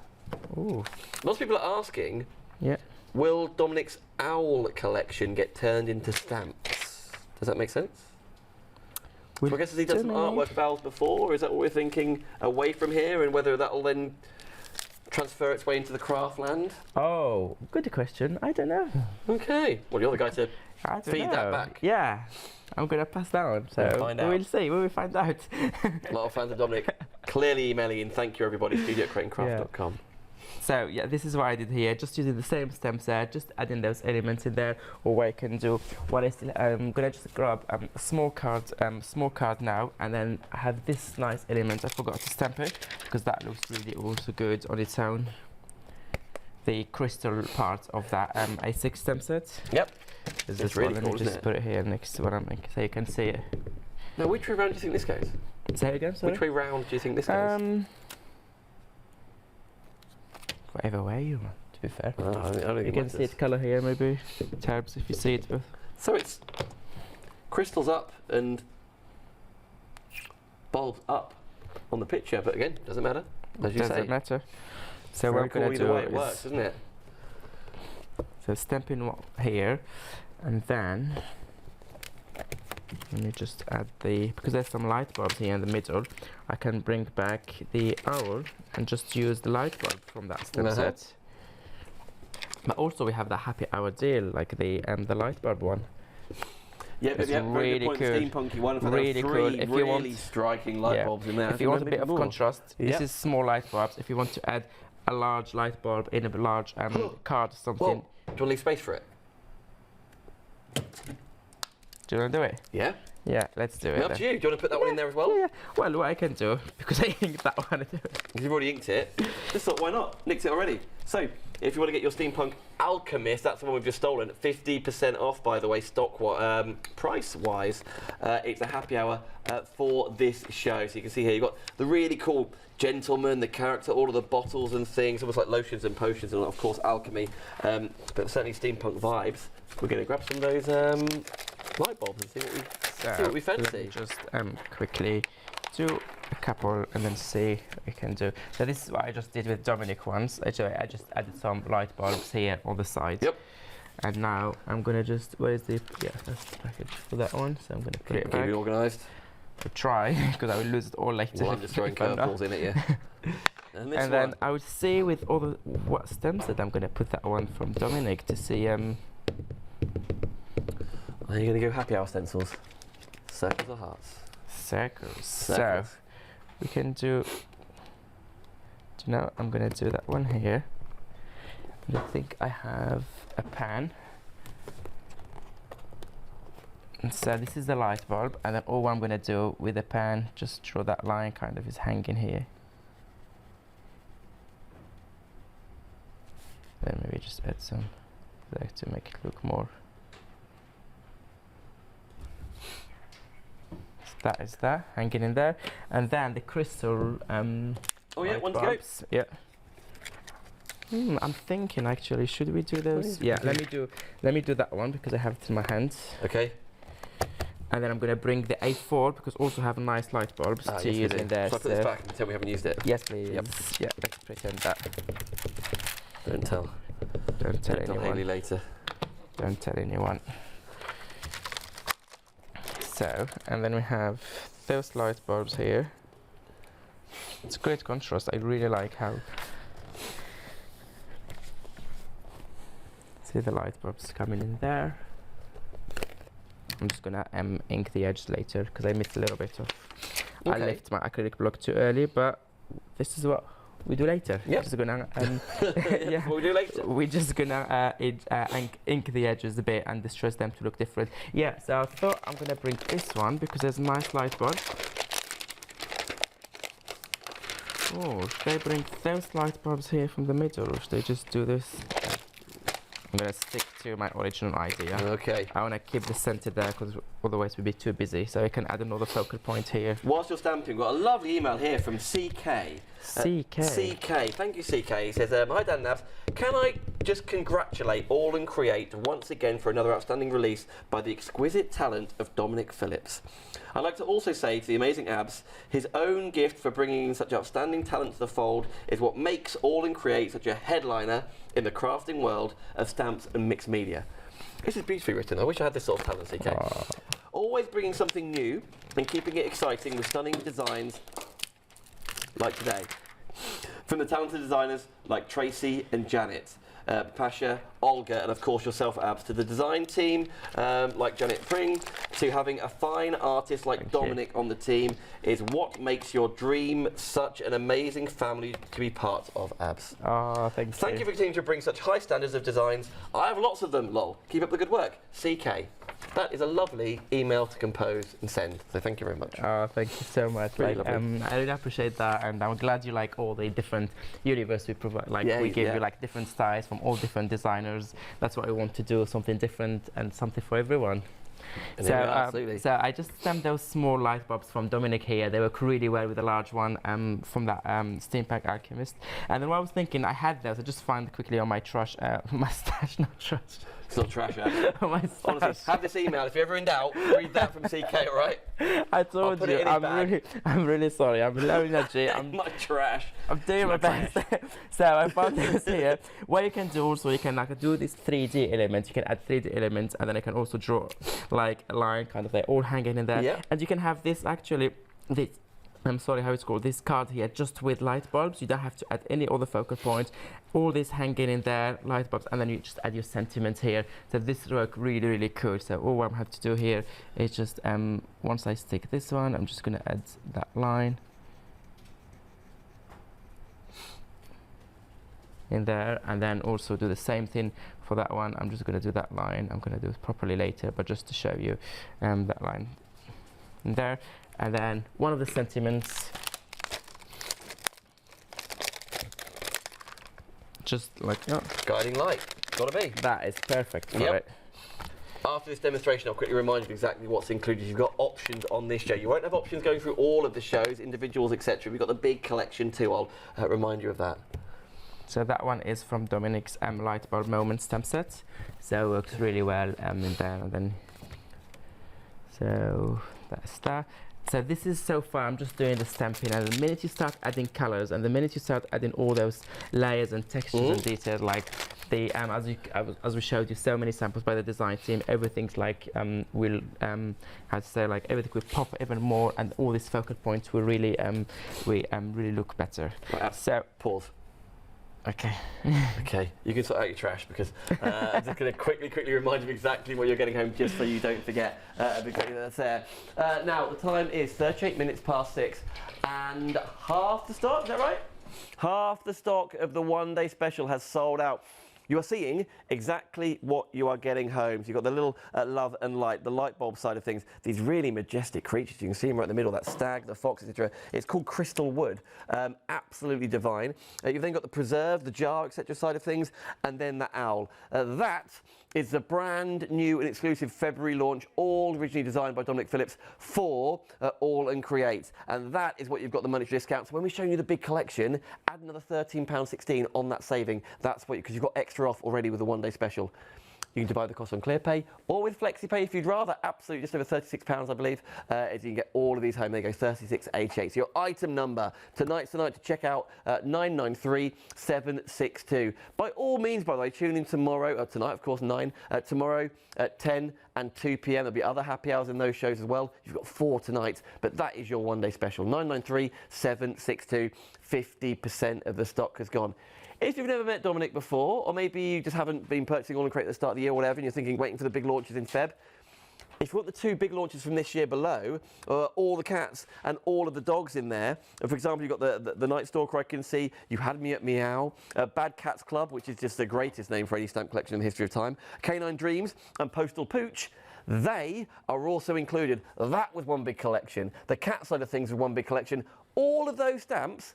Ooh. lots of people are asking, Yeah. will Dominic's owl collection get turned into stamps? Does that make sense? With I guess has he done some Dominic? artwork of owls before, or is that what we're thinking away from here, and whether that will then transfer its way into the craft land? Oh, good question. I don't know. Okay. Well, you're the guy to I don't feed know. that back. Yeah. I'm gonna pass that on. So We'll find out. we'll see. We'll find out. A lot of fans of Dominic clearly emailing in. Thank you, everybody. studio@creatingcraft.com. So yeah, this is what I did here. Just using the same stem set, just adding those elements in there. Or what I can do, what I still, I'm gonna just grab a small card now, and then I have this nice element. I forgot to stamp it because that looks really also good on its own. The crystal part of that A6 stem set. Yep. Is It's this really one. cool, Let me isn't just it? put it here next to what I'm making, so you can see it. Now, which way round do you think this goes? Say it again. Sorry. Which way round do you think this goes? Whatever way you want. To be fair. I don't think You it can see matters. its colour here, maybe. Tabs, if you see it. So it's crystals up and bulbs up on the picture, but again, doesn't matter, as you Doesn't say. matter. So Very what I'm cool gonna either do way it is works, doesn't it? so stamping here, and then let me just add because there's some light bulbs here in the middle. I can bring back the owl and just use the light bulb from that stamp set. But also we have the happy hour deal, like the light bulb one. Yeah, but It's yeah, very really good point. cool. The steampunky one. For Really three cool. If you really want- striking light Yeah. bulbs in there. If you want a bit of more. contrast, Yeah. this is small light bulbs. If you want to add a large light bulb in a large card or something, Whoa, do you want to leave space for it? do you want to do it? Yeah. Yeah, let's do it. Up then. to you. Do you want to put that one in there as well? Yeah. Well, what I can do, because I inked that one. Because you've already inked it. Just thought, why not? Nicked it already. So, if you want to get your Steampunk Alchemist, that's the one we've just stolen. 50% off, by the way, stock price-wise. It's a happy hour for this show. So you can see here, you've got the really cool gentleman, the character, all of the bottles and things, almost like lotions and potions, and of course alchemy. But certainly steampunk vibes. We're going to grab some of those light bulbs and see what we fancy. Let me just quickly do a couple and then see what we can do. So this is what I just did with Dominic once. Actually, I just added some light bulbs here on the side. Yep. And now I'm gonna just, where's the, yeah, that's the package for that one. So I'm gonna put it Keep back. it organised. To try, because I will lose it all later. Well, I'm just throwing if I'm not. curveballs in at you. And this And then I would see with all the what stems that I'm gonna put that one from Dominic to see Are you going to go happy hour stencils? Circles or hearts? circles. So Circles. we can do you know, I'm gonna do that one here. And I think I have a pan. And so this is the light bulb, and then all I'm gonna do with the pan, just draw that line kind of is hanging here. Then maybe just add some there to make it look more. So that is that hanging in there, and then the crystal. Oh yeah, light one to go. bulbs. Yeah. I'm thinking actually, should we do those? is Yeah, it? let me do that one because I have it in my hands. Okay. And then I'm going to bring the A4 because also have nice light bulbs to yes, use in there. So I put this back and pretend we haven't used it. Yes, please. Yep. Yeah, let's pretend that. Don't tell. Don't tell Don't tell Hayley anyone. later. Don't tell anyone. So, and then we have those light bulbs here. It's great contrast. I really like how. See the light bulbs coming in there. I'm just gonna ink the edges later because I missed a little bit of. I Okay. left my acrylic block too early, but this is what we do later. Yep. Just gonna Yeah. What we do later. we're just gonna ink the edges a bit and distress them to look different. Yeah, so I thought I'm gonna bring this one because there's a nice light bulb. Oh, should they bring those light bulbs here from the middle or should they just do this? I'm gonna stick to my original idea. Okay. I wanna keep the center there because otherwise we'd be too busy. So I can add another focal point here. Whilst you're stamping, we've got a lovely email here from CK. CK. CK, thank you CK. He says, hi Dan Nabs, can I just congratulate All&Create once again for another outstanding release by the exquisite talent of Dominic Phillips. I'd like to also say to the amazing Abs, his own gift for bringing such outstanding talent to the fold is what makes All&Create such a headliner in the crafting world of stamps and mixed media. This is beautifully written. I wish I had this sort of talent, CK. Aww. Always bringing something new and keeping it exciting with stunning designs like today. From the talented designers like Tracy and Janet, Pasha, Olga, and of course yourself, Abs, to the design team like Janet Pring, to having a fine artist like Dominic on the team is what makes your dream such an amazing family to be part of, Abs. Oh, thank you. Thank you for continuing to bring such high standards of designs. I have lots of them, lol. Keep up the good work. CK. That is a lovely email to compose and send, so thank you very much. Oh, thank you so much. Really Like, lovely. I really appreciate that, and I'm glad you like all the different universe we provide. Like, Yeah, we give yeah. you like different styles from all different designers. That's what we want to do, something different and something for everyone. And So, yeah, absolutely. so I just stamped those small light bulbs from Dominic here. They work really well with the large one from that Steampunk Alchemist. And then what I was thinking, I had those. I just found quickly on my trash, my stash, not trash. It's not trash, Abs. My stash. Honestly, have this email. If you're ever in doubt, read that from CK, all right? I told put you, it in his bag. I'm really sorry. I'm low energy. My trash. I'm doing my best. So I found this here. What you can do also, you can like do these 3D elements. You can add 3D elements, and then I can also draw like a line, kind of like all hanging in there. Yeah. And you can have this actually, this. I'm sorry how it's called, this card here, just with light bulbs. You don't have to add any other focal point. All this hanging in there, light bulbs, and then you just add your sentiments here. So this work really, really cool. So all I have to do here is just, once I stick this one, I'm just gonna add that line in there, and then also do the same thing for that one. I'm just gonna do that line. I'm gonna do it properly later, but just to show you that line in there. And then one of the sentiments, just like Guiding light. Gotta be. that is perfect for Yep. it. After this demonstration, I'll quickly remind you of exactly what's included. You've got options on this show. You won't have options going through all of the shows, individuals, etc. We've got the big collection too. I'll remind you of that. So that one is from Dominic's light bulb moment stamp set. So it works really well in there, and then so that's that. So this is so far, I'm just doing the stamping, and the minute you start adding colors, and the minute you start adding all those layers and textures and details, like the as we showed you so many samples by the design team, everything's like will how to say, like everything will pop even more, and all these focal points will really really look better. Right, So pause. okay. Okay, you can sort out your trash because I'm just going to quickly remind you exactly what you're getting home, just so you don't forget exactly that's there. Now the time is 38 minutes past 6, and half the stock. Is that right? Half the stock of the one-day special has sold out. You are seeing exactly what you are getting home. So you've got the little love and light, the light bulb side of things. These really majestic creatures. You can see them right in the middle, that stag, the fox, etc. It's called crystal wood. Absolutely divine. You've then got the preserve, the jar, etc. side of things, and then the owl. That is the brand new and exclusive February launch, all originally designed by Dominic Phillips for All&Create. And that is what you've got the monetary discount. So when we're showing you the big collection, add another £13.16 on that saving. That's what, because you've got extra off already with the one-day special. You can divide the cost on ClearPay or with FlexiPay if you'd rather. Absolutely, just over £36, I believe. As you can get all of these home. There you go, 3688. So your item number tonight to check out 993762. By all means, by the way, tune in tomorrow, tonight, of course, 9. Tomorrow at 10 and 2 p.m. There'll be other happy hours in those shows as well. You've got 4 tonight, but that is your one-day special. 993762. 50% of the stock has gone. If you've never met Dominic before, or maybe you just haven't been purchasing AALL&Create at the start of the year or whatever, and you're thinking, waiting for the big launches in Feb, if you want the 2 big launches from this year below, all the cats and all of the dogs in there, for example, you've got the Night Stalker I can see, you had me at Meow, Bad Cats Club, which is just the greatest name for any stamp collection in the history of time, Canine Dreams and Postal Pooch, they are also included. That was one big collection. The cat side of things was one big collection. All of those stamps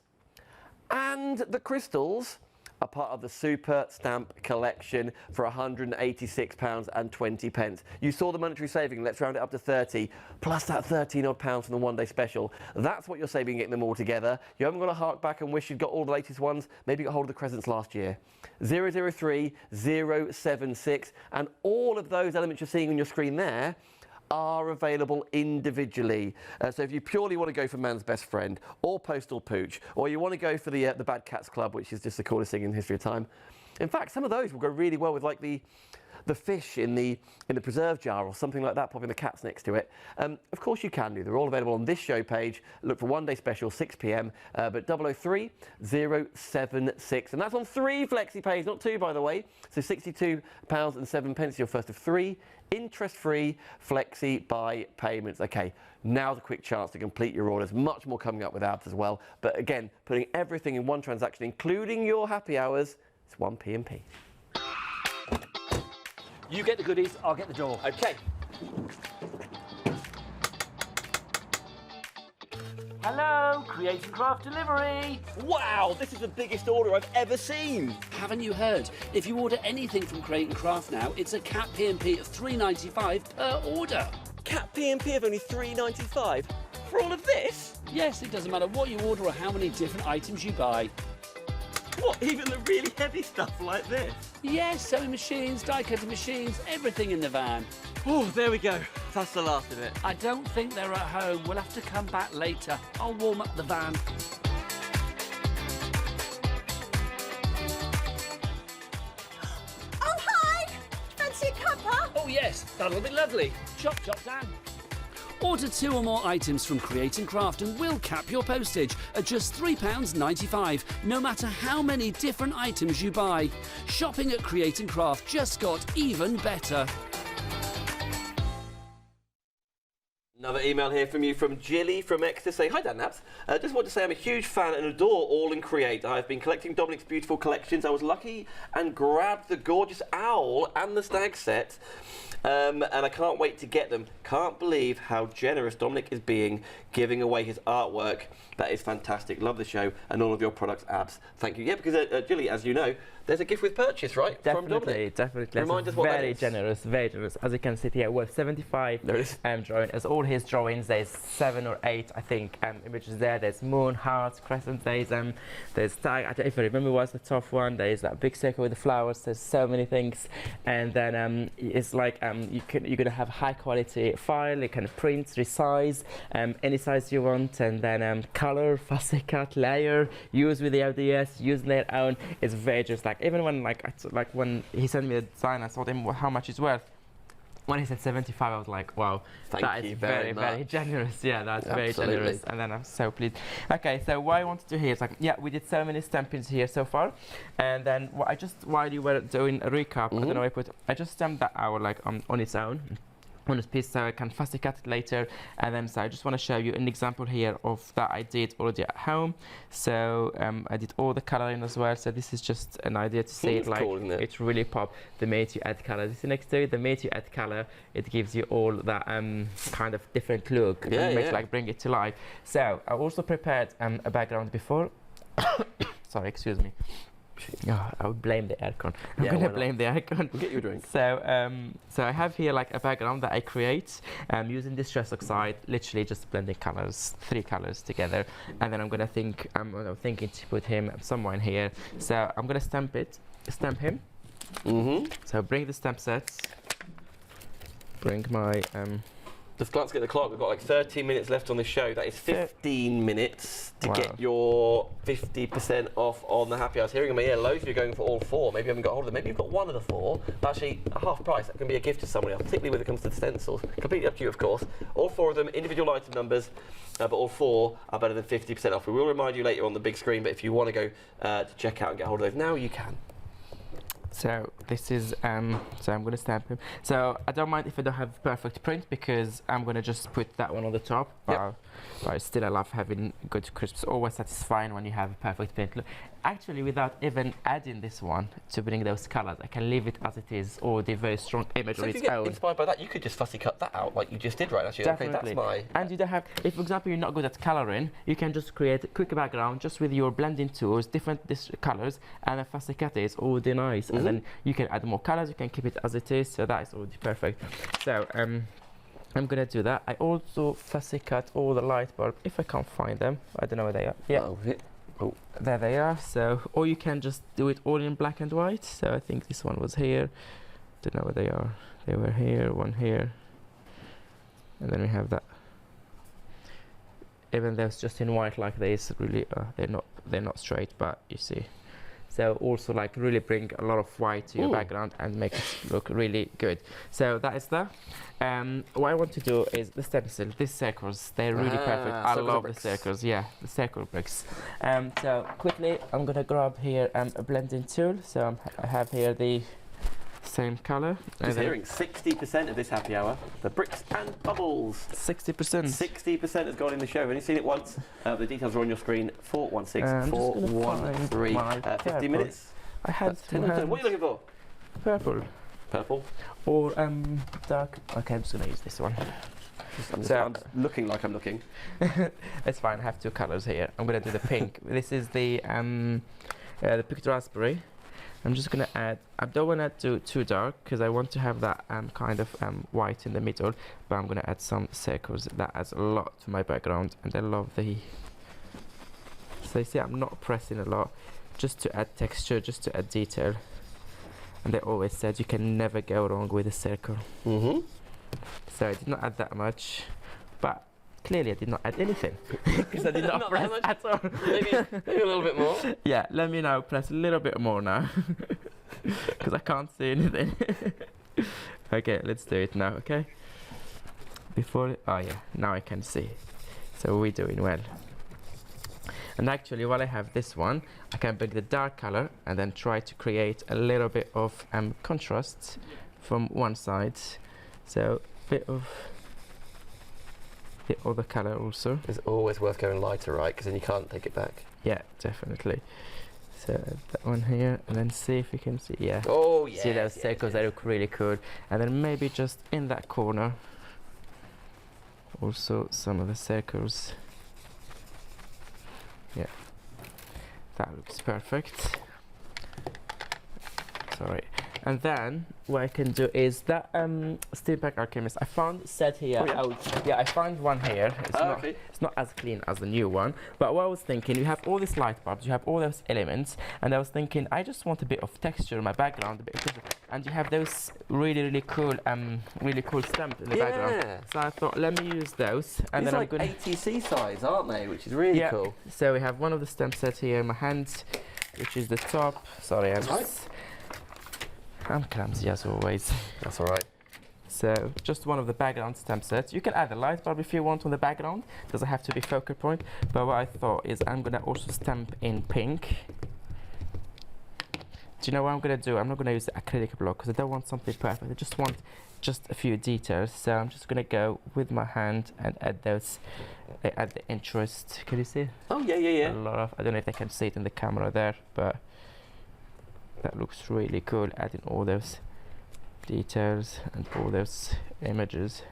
and the crystals are part of the Super Stamp Collection for £186.20. You saw the monetary saving, let's round it up to 30, plus that 13 odd pounds from the one-day special. That's what you're saving getting them all together. You haven't got to hark back and wish you'd got all the latest ones. Maybe you got hold of the Crescents last year. 003076, and all of those elements you're seeing on your screen there are available individually. So if you purely want to go for Man's Best Friend or Postal Pooch, or you want to go for the Bad Cats Club, which is just the coolest thing in the history of time. In fact, some of those will go really well with like the fish in the preserve jar or something like that, popping the cats next to it. Of course you can do. They're all available on this show page. Look for one day special, 6 p.m. But 003076, and that's on 3 flexi pays, not 2 by the way. So £62.07, your first of 3 interest-free flexi buy payments. Okay, now's a quick chance to complete your orders. Much more coming up with abs as well. But again, putting everything in one transaction, including your happy hours, it's 1 P&P. You get the goodies, I'll get the door. Okay. Hello, Create and Craft Delivery. Wow, this is the biggest order I've ever seen. Haven't you heard? If you order anything from Create and Craft now, it's a cap P&P of $3.95 per order. Cap P&P of only $3.95 for all of this? Yes, it doesn't matter what you order or how many different items you buy. What, even the really heavy stuff like this? Yes, sewing machines, die-cutting machines, everything in the van. Oh, there we go. That's the last of it. I don't think they're at home. We'll have to come back later. I'll warm up the van. Oh, hi! Fancy a cuppa? Oh yes, that'll be lovely. Chop, chop, Dan. Order 2 or more items from Create and Craft and we'll cap your postage at just £3.95, no matter how many different items you buy. Shopping at Create and Craft just got even better. Another email here from you from Jilly from Exeter saying, hi Dan Naps, just want to say I'm a huge fan and adore AALL&Create. I've been collecting Dominic's beautiful collections. I was lucky and grabbed the gorgeous owl and the stag set. And I can't wait to get them. Can't believe how generous Dominic is being, giving away his artwork. That is fantastic. Love the show and all of your products, abs. Thank you. Yeah, because Julie, as you know, there's a gift with purchase, right? From Dominic. Definitely. Remind us what that very is. generous, very generous. As you can see here, well, 75 drawing. As all his drawings, there's 7 or 8, I think, images there. There's moon, hearts, crescent. There's tag. I don't if I remember what's the top one. There's that big circle with the flowers. There's so many things, and then it's like you're gonna have high quality file. You can print, resize, any size you want, and then color, fussy cut, layer, use with the ideas, use their own. It's very just like even when when he sent me the design, I told him how much it's worth. When he said 75, I was like, wow, that is very, very generous. Yeah, that's very generous. And then I'm so pleased. Okay, so what I wanted to hear is like, yeah, we did so many stampings here so far. And then while you were doing a recap, I don't know, I just stamped that hour like on its own. On this piece, so I can fussy cut it later, and then so I just want to show you an example here of that I did already at home. So I did all the coloring as well. So this is just an idea to see it like cool, isn't it? It's really pop. The minute you add color, this next to it, the minute you add color, it gives you all that kind of different look and makes like bring it to life. So I also prepared a background before. Sorry, excuse me. Oh, I would blame the aircon. I'm gonna blame the aircon. We'll get you a drink. So, so I have here like a background that I create using Distress Oxide, literally just blending colors, 3 colors together, and then I'm thinking to put him somewhere in here. So I'm gonna stamp him, So bring the stamp sets. Bring my Just glancing at the clock, we've got like 13 minutes left on the show. That is 15 minutes to get your 50% off on the happy hours. Hearing in my ear, loads of you are going for all 4. Maybe you haven't got hold of them. Maybe you've got one of the 4, but actually a half price. That can be a gift to someone else, particularly when it comes to the stencils. Completely up to you, of course. All 4 of them, individual item numbers, but all 4 are better than 50% off. We will remind you later on the big screen, but if you want to go to check out and get hold of those now, you can. So this is, so I'm going to stamp him. So I don't mind if I don't have perfect print because I'm going to just put that one on the top. Yep. But still I love having good crisps. Always satisfying when you have a perfect print. Look, actually, without even adding this one to bring those colors, I can leave it as it is, or the very strong image So on if its you get own. inspired by that, you could just fussy cut that out like you just did right actually. Definitely. Okay, that's my... And you don't have, if for example you're not good at coloring, you can just create a quick background just with your blending tools, different colors, and a fussy cut is already nice. And then you can add more colors, you can keep it as it is, so that is already perfect. So I'm gonna do that. I also fussy cut all the light bulb if I can't find them. I don't know where they are. Yeah. Oh. There they are. So, or you can just do it all in black and white. So I think this one was here. Don't know where they are. They were here, one here, and then we have that. Even though it's just in white like this, really, they're not straight, but you see. So also like really bring a lot of white to your background and make it look really good. So that is that. What I want to do is the stencil, these circles, they're really perfect. I love the circles, yeah, the circle bricks. So quickly, I'm gonna grab here a blending tool. So I have here the same color. Just hearing 60% of this happy hour, the bricks and bubbles. 60%. 60% has gone in the show. I've only seen it once. The details are on your screen. 416 413. 50 minutes. I had 10 What are you looking for? purple. Purple. Or dark. Okay, I'm just gonna use this one. I'm looking like I'm looking. It's fine. I have 2 colors here. I'm gonna do the pink. This is the picked raspberry. I'm just gonna add. I don't want to do too dark because I want to have that kind of white in the middle. But I'm gonna add some circles. That adds a lot to my background, and I love the. So you see, I'm not pressing a lot, just to add texture, just to add detail. And they always said you can never go wrong with a circle. So I did not add that much, but clearly I did not add anything because I did not press at all. maybe a little bit more. Yeah, let me now press a little bit more now because I can't see anything. Okay, let's do it now, okay? Oh yeah, now I can see. So we're doing well. And actually, while I have this one, I can bring the dark color and then try to create a little bit of contrast from one side. So a bit of the other color also. It's always worth going lighter, right? Because then you can't take it back. Yeah, definitely. So that one here, and then see if you can see. Yeah. Oh yeah. See those circles? They look really cool. And then maybe just in that corner, also some of the circles. Yeah. That looks perfect. Sorry. And then what I can do is that Steampack Alchemist, I found set here. Yeah, I found one here. It's not as clean as the new one. But what I was thinking, you have all these light bulbs, you have all those elements, and I was thinking I just want a bit of texture in my background, and you have those really cool stamp in the background. So I thought, let me use those, and These then are I'm going like ATC size, aren't they? Which is really cool. So we have one of the stamp sets here in my hand, which is the top. Sorry, I'm clumsy as always. That's all right. So just one of the background stamp sets. You can add a light bulb if you want on the background. Doesn't have to be focal point. But what I thought is I'm gonna also stamp in pink. Do you know what I'm gonna do? I'm not gonna use the acrylic block because I don't want something perfect. I just want a few details. So I'm just gonna go with my hand and add those. They add the interest. Can you see? Oh yeah. A lot of. I don't know if they can see it in the camera there, but. That looks really cool, adding all those details and all those images.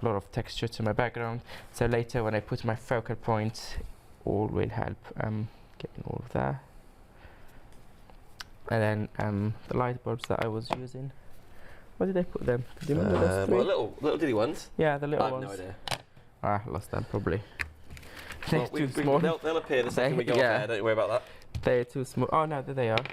A lot of texture to my background. So later when I put my focal point, all will help getting all of that. And then the light bulbs that I was using. Where did I put them? Do you remember those 3? Well, little diddy ones. Yeah, the little ones. I have no idea. I lost them probably. They're too small. They'll appear the second we go off air, don't you worry about that. They're too small. Oh no, there they are.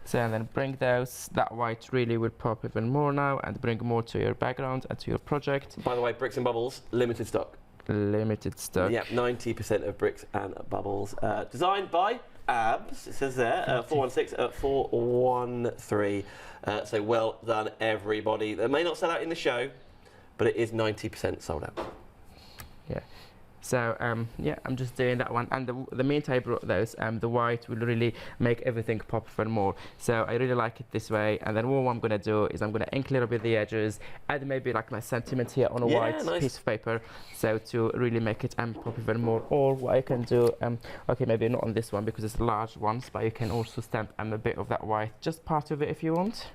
So and then bring that white really will pop even more now, and bring more to your background and to your project. By the way, bricks and bubbles, limited stock. Limited stock. Yeah, 90% of bricks and bubbles. Designed by ABS, it says there, 416 at 413. So well done, everybody. They may not sell out in the show, but it is 90% sold out. Yeah. So yeah, I'm just doing that one, and the mint I brought those, the white will really make everything pop even more. So I really like it this way. And then what I'm gonna do is I'm gonna ink a little bit the edges, add maybe like my sentiment here on a white piece of paper, so to really make it pop even more. Or what I can do, okay, maybe not on this one because it's large ones, but you can also stamp a bit of that white, just part of it if you want.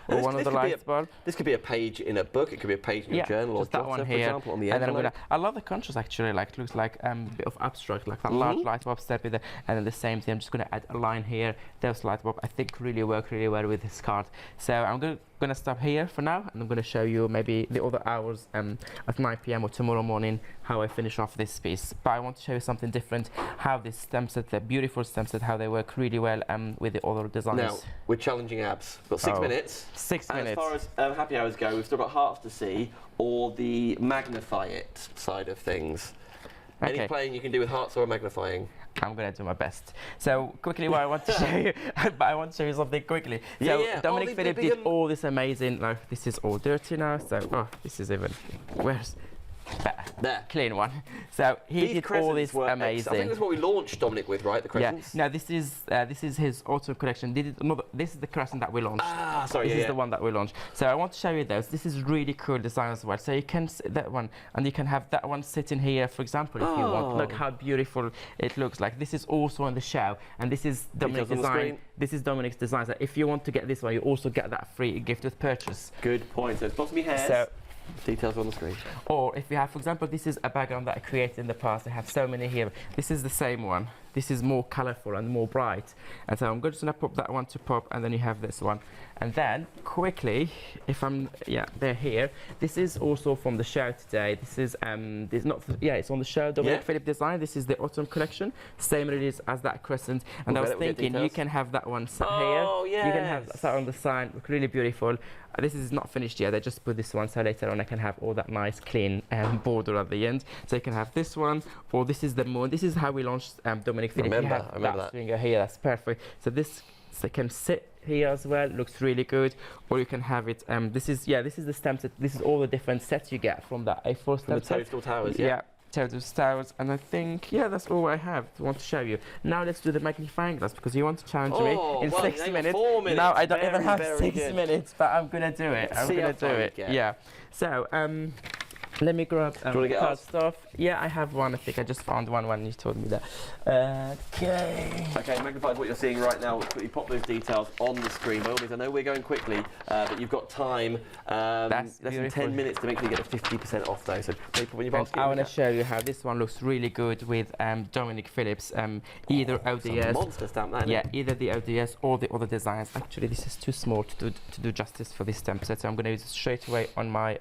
Or one of the light bulb. This could be a page in a book. It could be a page in your journal, or that one for example, on the envelope. And then I love the contrast actually. Like it looks like a bit of abstract, like that large light bulb step with it. And then the same thing. I'm just gonna add a line here. Those light bulb I think really work really well with this card. So I'm gonna stop here for now, and I'm gonna show you maybe the other hours at 9 p.m. or tomorrow morning how I finish off this piece. But I want to show you something different. How this stem set, the beautiful stem set, how they work really well with the other designs. Now we're challenging ABS. We've got 6 minutes. 6 minutes. As far as happy hours go, we've still got half to see, or the magnify it side of things. Okay. Any playing you can do with hearts or magnifying? I'm going to do my best. So quickly what I want to show you, but I want to show you something quickly. So Yeah. Dominic Phillips did all this amazing, like this is all dirty now, so this is even, where's, there. Clean one. So he did all this amazing. I think that's what we launched Dominic with, right? The crescents? Yeah. No, this is his autumn collection. This is the crescent that we launched. Ah, sorry. This is the one that we launched. So I want to show you those. This is really cool design as well. So you can that one, and you can have that one sitting here, for example, if you want. Look how beautiful it looks like. This is also on the show, and this is Dominic's design. This is Dominic's design. So if you want to get this one, you also get that free gift with purchase. Good point. So it's bottom of your hairs. So, details are on the screen. or if you have, for example, this is a background that I created in the past. I have so many here. This is the same one. This is more colorful and more bright. And so I'm just gonna pop that one to pop, and then you have this one. And then quickly, if they're here. This is also from the show today. This is it's on the show. Dominic Phillips design. This is the autumn collection. Same release as that crescent. And I was thinking you can have that one here. Oh yeah. You can have that on the side. Look really beautiful. This is not finished yet. I just put this one, so later on I can have all that nice clean border at the end. So you can have this one, or this is the moon. This is how we launched Dominic Phillips. I remember that. Swinger here. That's perfect. So this can sit here as well. Looks really good. Or you can have it. This is the stamp set. This is all the different sets you get from that A4 stamp set. The Toadstool Towers. Yeah. Toadstool Towers, and I think that's all I have to want to show you. Now let's do the magnifying glass, because you want to challenge me in 6 minutes. 4 minutes. Now I don't even have very 6 good. minutes, but I'm gonna do it. I'm gonna do it. Yeah. So let me grab card stuff. Yeah, I have one. I think I just found one when you told me that. Okay. Okay, magnify is what you're seeing right now. We'll quickly pop those details on the screen. By all means, I know we're going quickly, but you've got time. Less than 10 minutes to make sure you get the 50% off though. So when you've asked, I want to show you how this one looks really good with Dominic Phillips. Either ODS. Monster stamp that. Yeah, either the ODS or the other designs. Actually, this is too small to do justice for this stamp set, so I'm going to use it straight away on my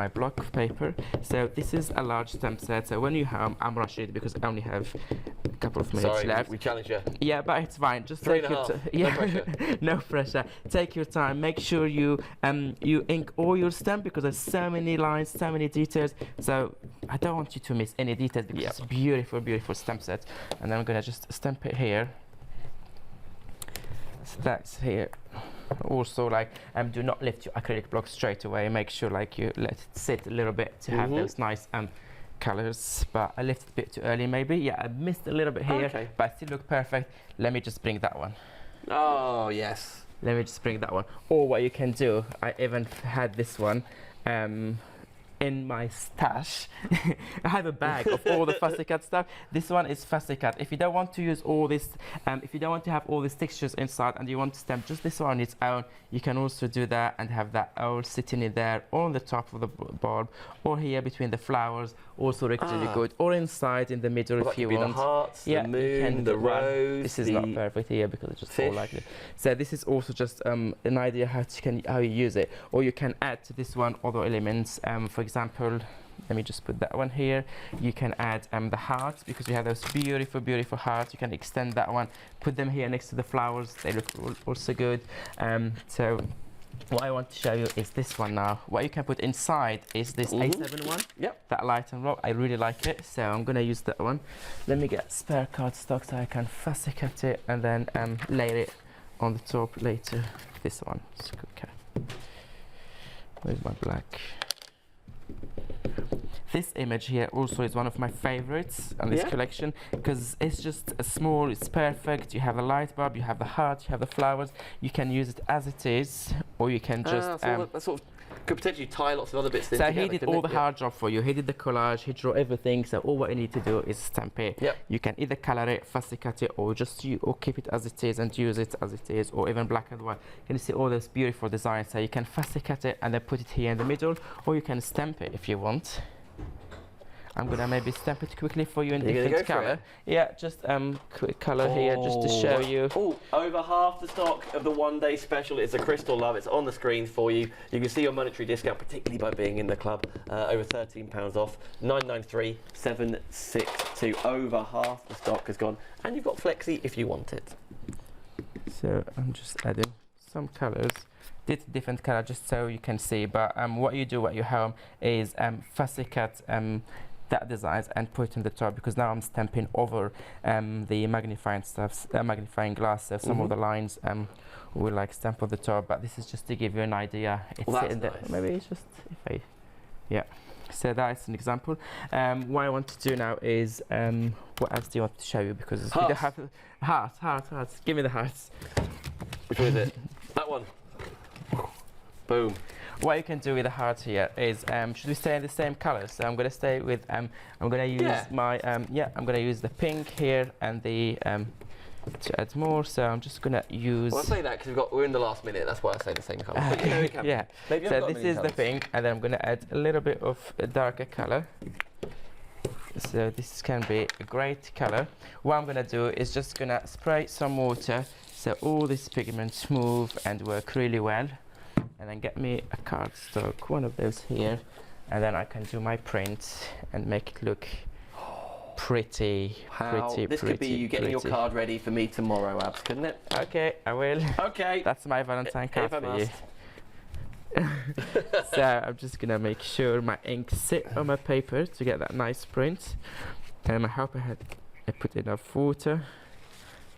block of paper. So this is a large stamp set. So when you have, I'm rushing it because I only have a couple of minutes left. We challenge you. Yeah, but it's fine. Just 3 take and a your half. yeah, No pressure. no pressure. Take your time. Make sure you ink all your stamp, because there's so many lines, so many details. So I don't want you to miss any details, because it's a beautiful, beautiful stamp set. And then I'm gonna just stamp it here. So that's here. Also, do not lift your acrylic block straight away. Make sure you let it sit a little bit to have those nice colors. But I lifted a bit too early, maybe. Yeah, I missed a little bit here, but I still look perfect. Let me just bring that one. Oh yes. Let me just bring that one. Or what you can do, I even had this one in my stash. I have a bag of all the fussy cut stuff. This one is fussy cut. If you don't want to use all this, if you don't want to have all these textures inside and you want to stamp just this one on its own, you can also do that and have that all sitting in there on the top of the bulb, or here between the flowers, also really good, or inside in the middle if you want. The hearts, the moon, the rose. This is not perfect here because it's just all like this. So this is also just an idea how you use it, or you can add to this one other elements. For example, let me just put that one here. You can add the hearts, because we have those beautiful, beautiful hearts. You can extend that one, put them here next to the flowers. They look also good. So what I want to show you is this one now. What you can put inside is this A7 one. Yep. That light and rock. I really like it, so I'm gonna use that one. Let me get spare cardstock so I can fussy cut it and then layer it on the top later. This one. Okay. Where's my black? This image here also is one of my favorites on this collection, because it's just small, it's perfect. You have a light bulb, you have the heart, you have the flowers. You can use it as it is, or you can just that sort of could potentially tie lots of other bits in so together, he did all the hard job for you. He did the collage, he drew everything, so all what you need to do is stamp it. Yep. You can either color it, fussy cut it, or just or keep it as it is and use it as it is, or even black and white. You can see all those beautiful designs, so you can fussy cut it and then put it here in the middle, or you can stamp it if you want. I'm gonna maybe stamp it quickly for you in different color. Yeah, just quick color here just to show you. Oh, over half the stock of the one-day special is a Crystal Love. It's on the screen for you. You can see your monetary discount, particularly by being in the club. Over £13 off, 993,762. Over half the stock has gone, and you've got Flexi if you want it. So I'm just adding some colors. Different color just so you can see. But what you do at your home is fussy cut that designs and put it on the top, because now I'm stamping over the magnifying glass, so some of the lines will like stamp on the top, but this is just to give you an idea. It's sitting there. Nice. Maybe it's just so that's an example. What I want to do now is what else do you want to show you, because we don't have hearts. Give me the hearts. Which one is it? That one. Boom. What you can do with the heart here is, should we stay in the same color? So I'm going to stay with, I'm going to use my, I'm going to use the pink here and the, to add more. So I'm just going to use. Well, I say that because we're in the last minute. That's why I say the same color. But, you know, yeah. So this is the pink, and then I'm going to add a little bit of a darker color. So this can be a great color. What I'm going to do is just going to spray some water so all these pigments move and work really well. And then get me a cardstock, one of those here, and then I can do my print and make it look pretty. This could be you getting your card ready for me tomorrow, Abs, couldn't it? Okay, I will. Okay. That's my Valentine card for you. Must. So I'm just gonna make sure my ink sit on my paper to get that nice print. And I hope I put enough water.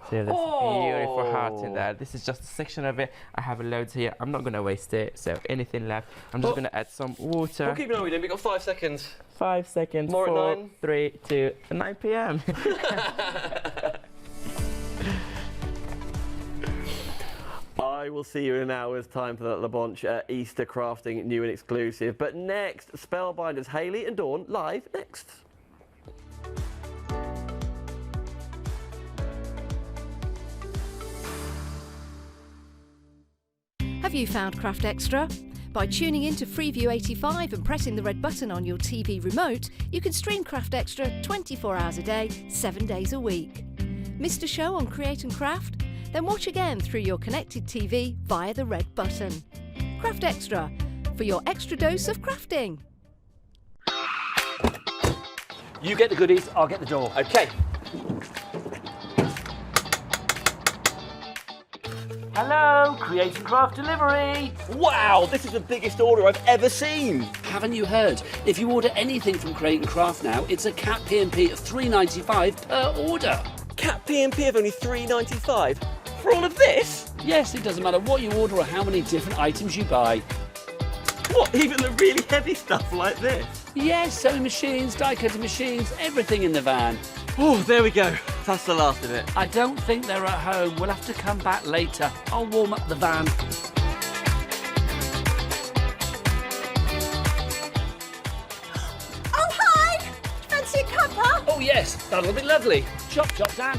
So there's beautiful heart in there. This is just a section of it. I have loads here. I'm not going to waste it. So anything left, I'm just going to add some water. We'll keep an eye on you. We've got 5 seconds. 5 seconds. More 4, at 9. 3, 2, 9 p.m. I will see you in an hour's time for the La Bonche Easter crafting new and exclusive. But next, Spellbinders Hayley and Dawn live next. Have you found Craft Extra? By tuning in to Freeview 85 and pressing the red button on your TV remote, you can stream Craft Extra 24 hours a day, 7 days a week. Missed a show on Create and Craft? Then watch again through your connected TV via the red button. Craft Extra, for your extra dose of crafting. You get the goodies, I'll get the door. Okay. Hello, Create and Craft Delivery. Wow, this is the biggest order I've ever seen. Haven't you heard? If you order anything from Create and Craft now, it's a cap P&P of $3.95 per order. Cap P&P of only $3.95 for all of this? Yes, it doesn't matter what you order or how many different items you buy. What, even the really heavy stuff like this? Yes, sewing machines, die-cutting machines, everything in the van. Oh, there we go. That's the last of it. I don't think they're at home. We'll have to come back later. I'll warm up the van. Oh, hi! Fancy a cuppa? Oh yes, that'll be lovely. Chop, chop, Dan.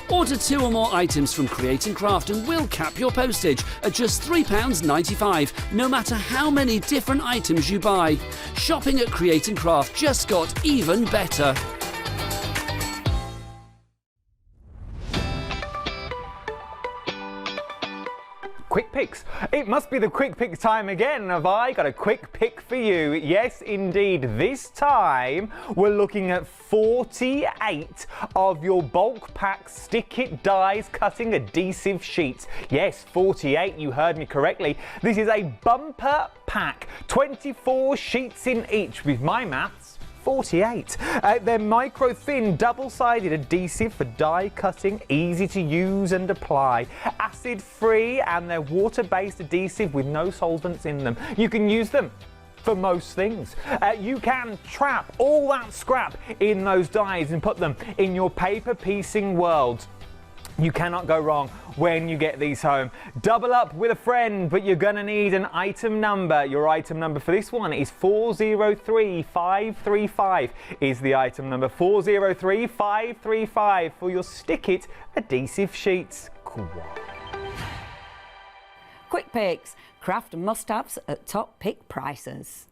Order 2 or more items from Create and Craft and we'll cap your postage at just £3.95, no matter how many different items you buy. Shopping at Create and Craft just got even better. Quick picks. It must be the quick pick time again. Have I got a quick pick for you? Yes, indeed. This time we're looking at 48 of your bulk pack stick it dies cutting adhesive sheets. Yes, 48, you heard me correctly. This is a bumper pack, 24 sheets in each with my maths. 48. They're micro thin double-sided adhesive for die cutting, easy to use and apply, acid free, and they're water-based adhesive with no solvents in them. You can use them for most things. You can trap all that scrap in those dies and put them in your paper piecing world. You cannot go wrong when you get these home. Double up with a friend, but you're gonna need an item number. Your item number for this one is 403535 is the item number. 403535 for your stick it adhesive sheets. Quick picks, craft must-haves at top pick prices.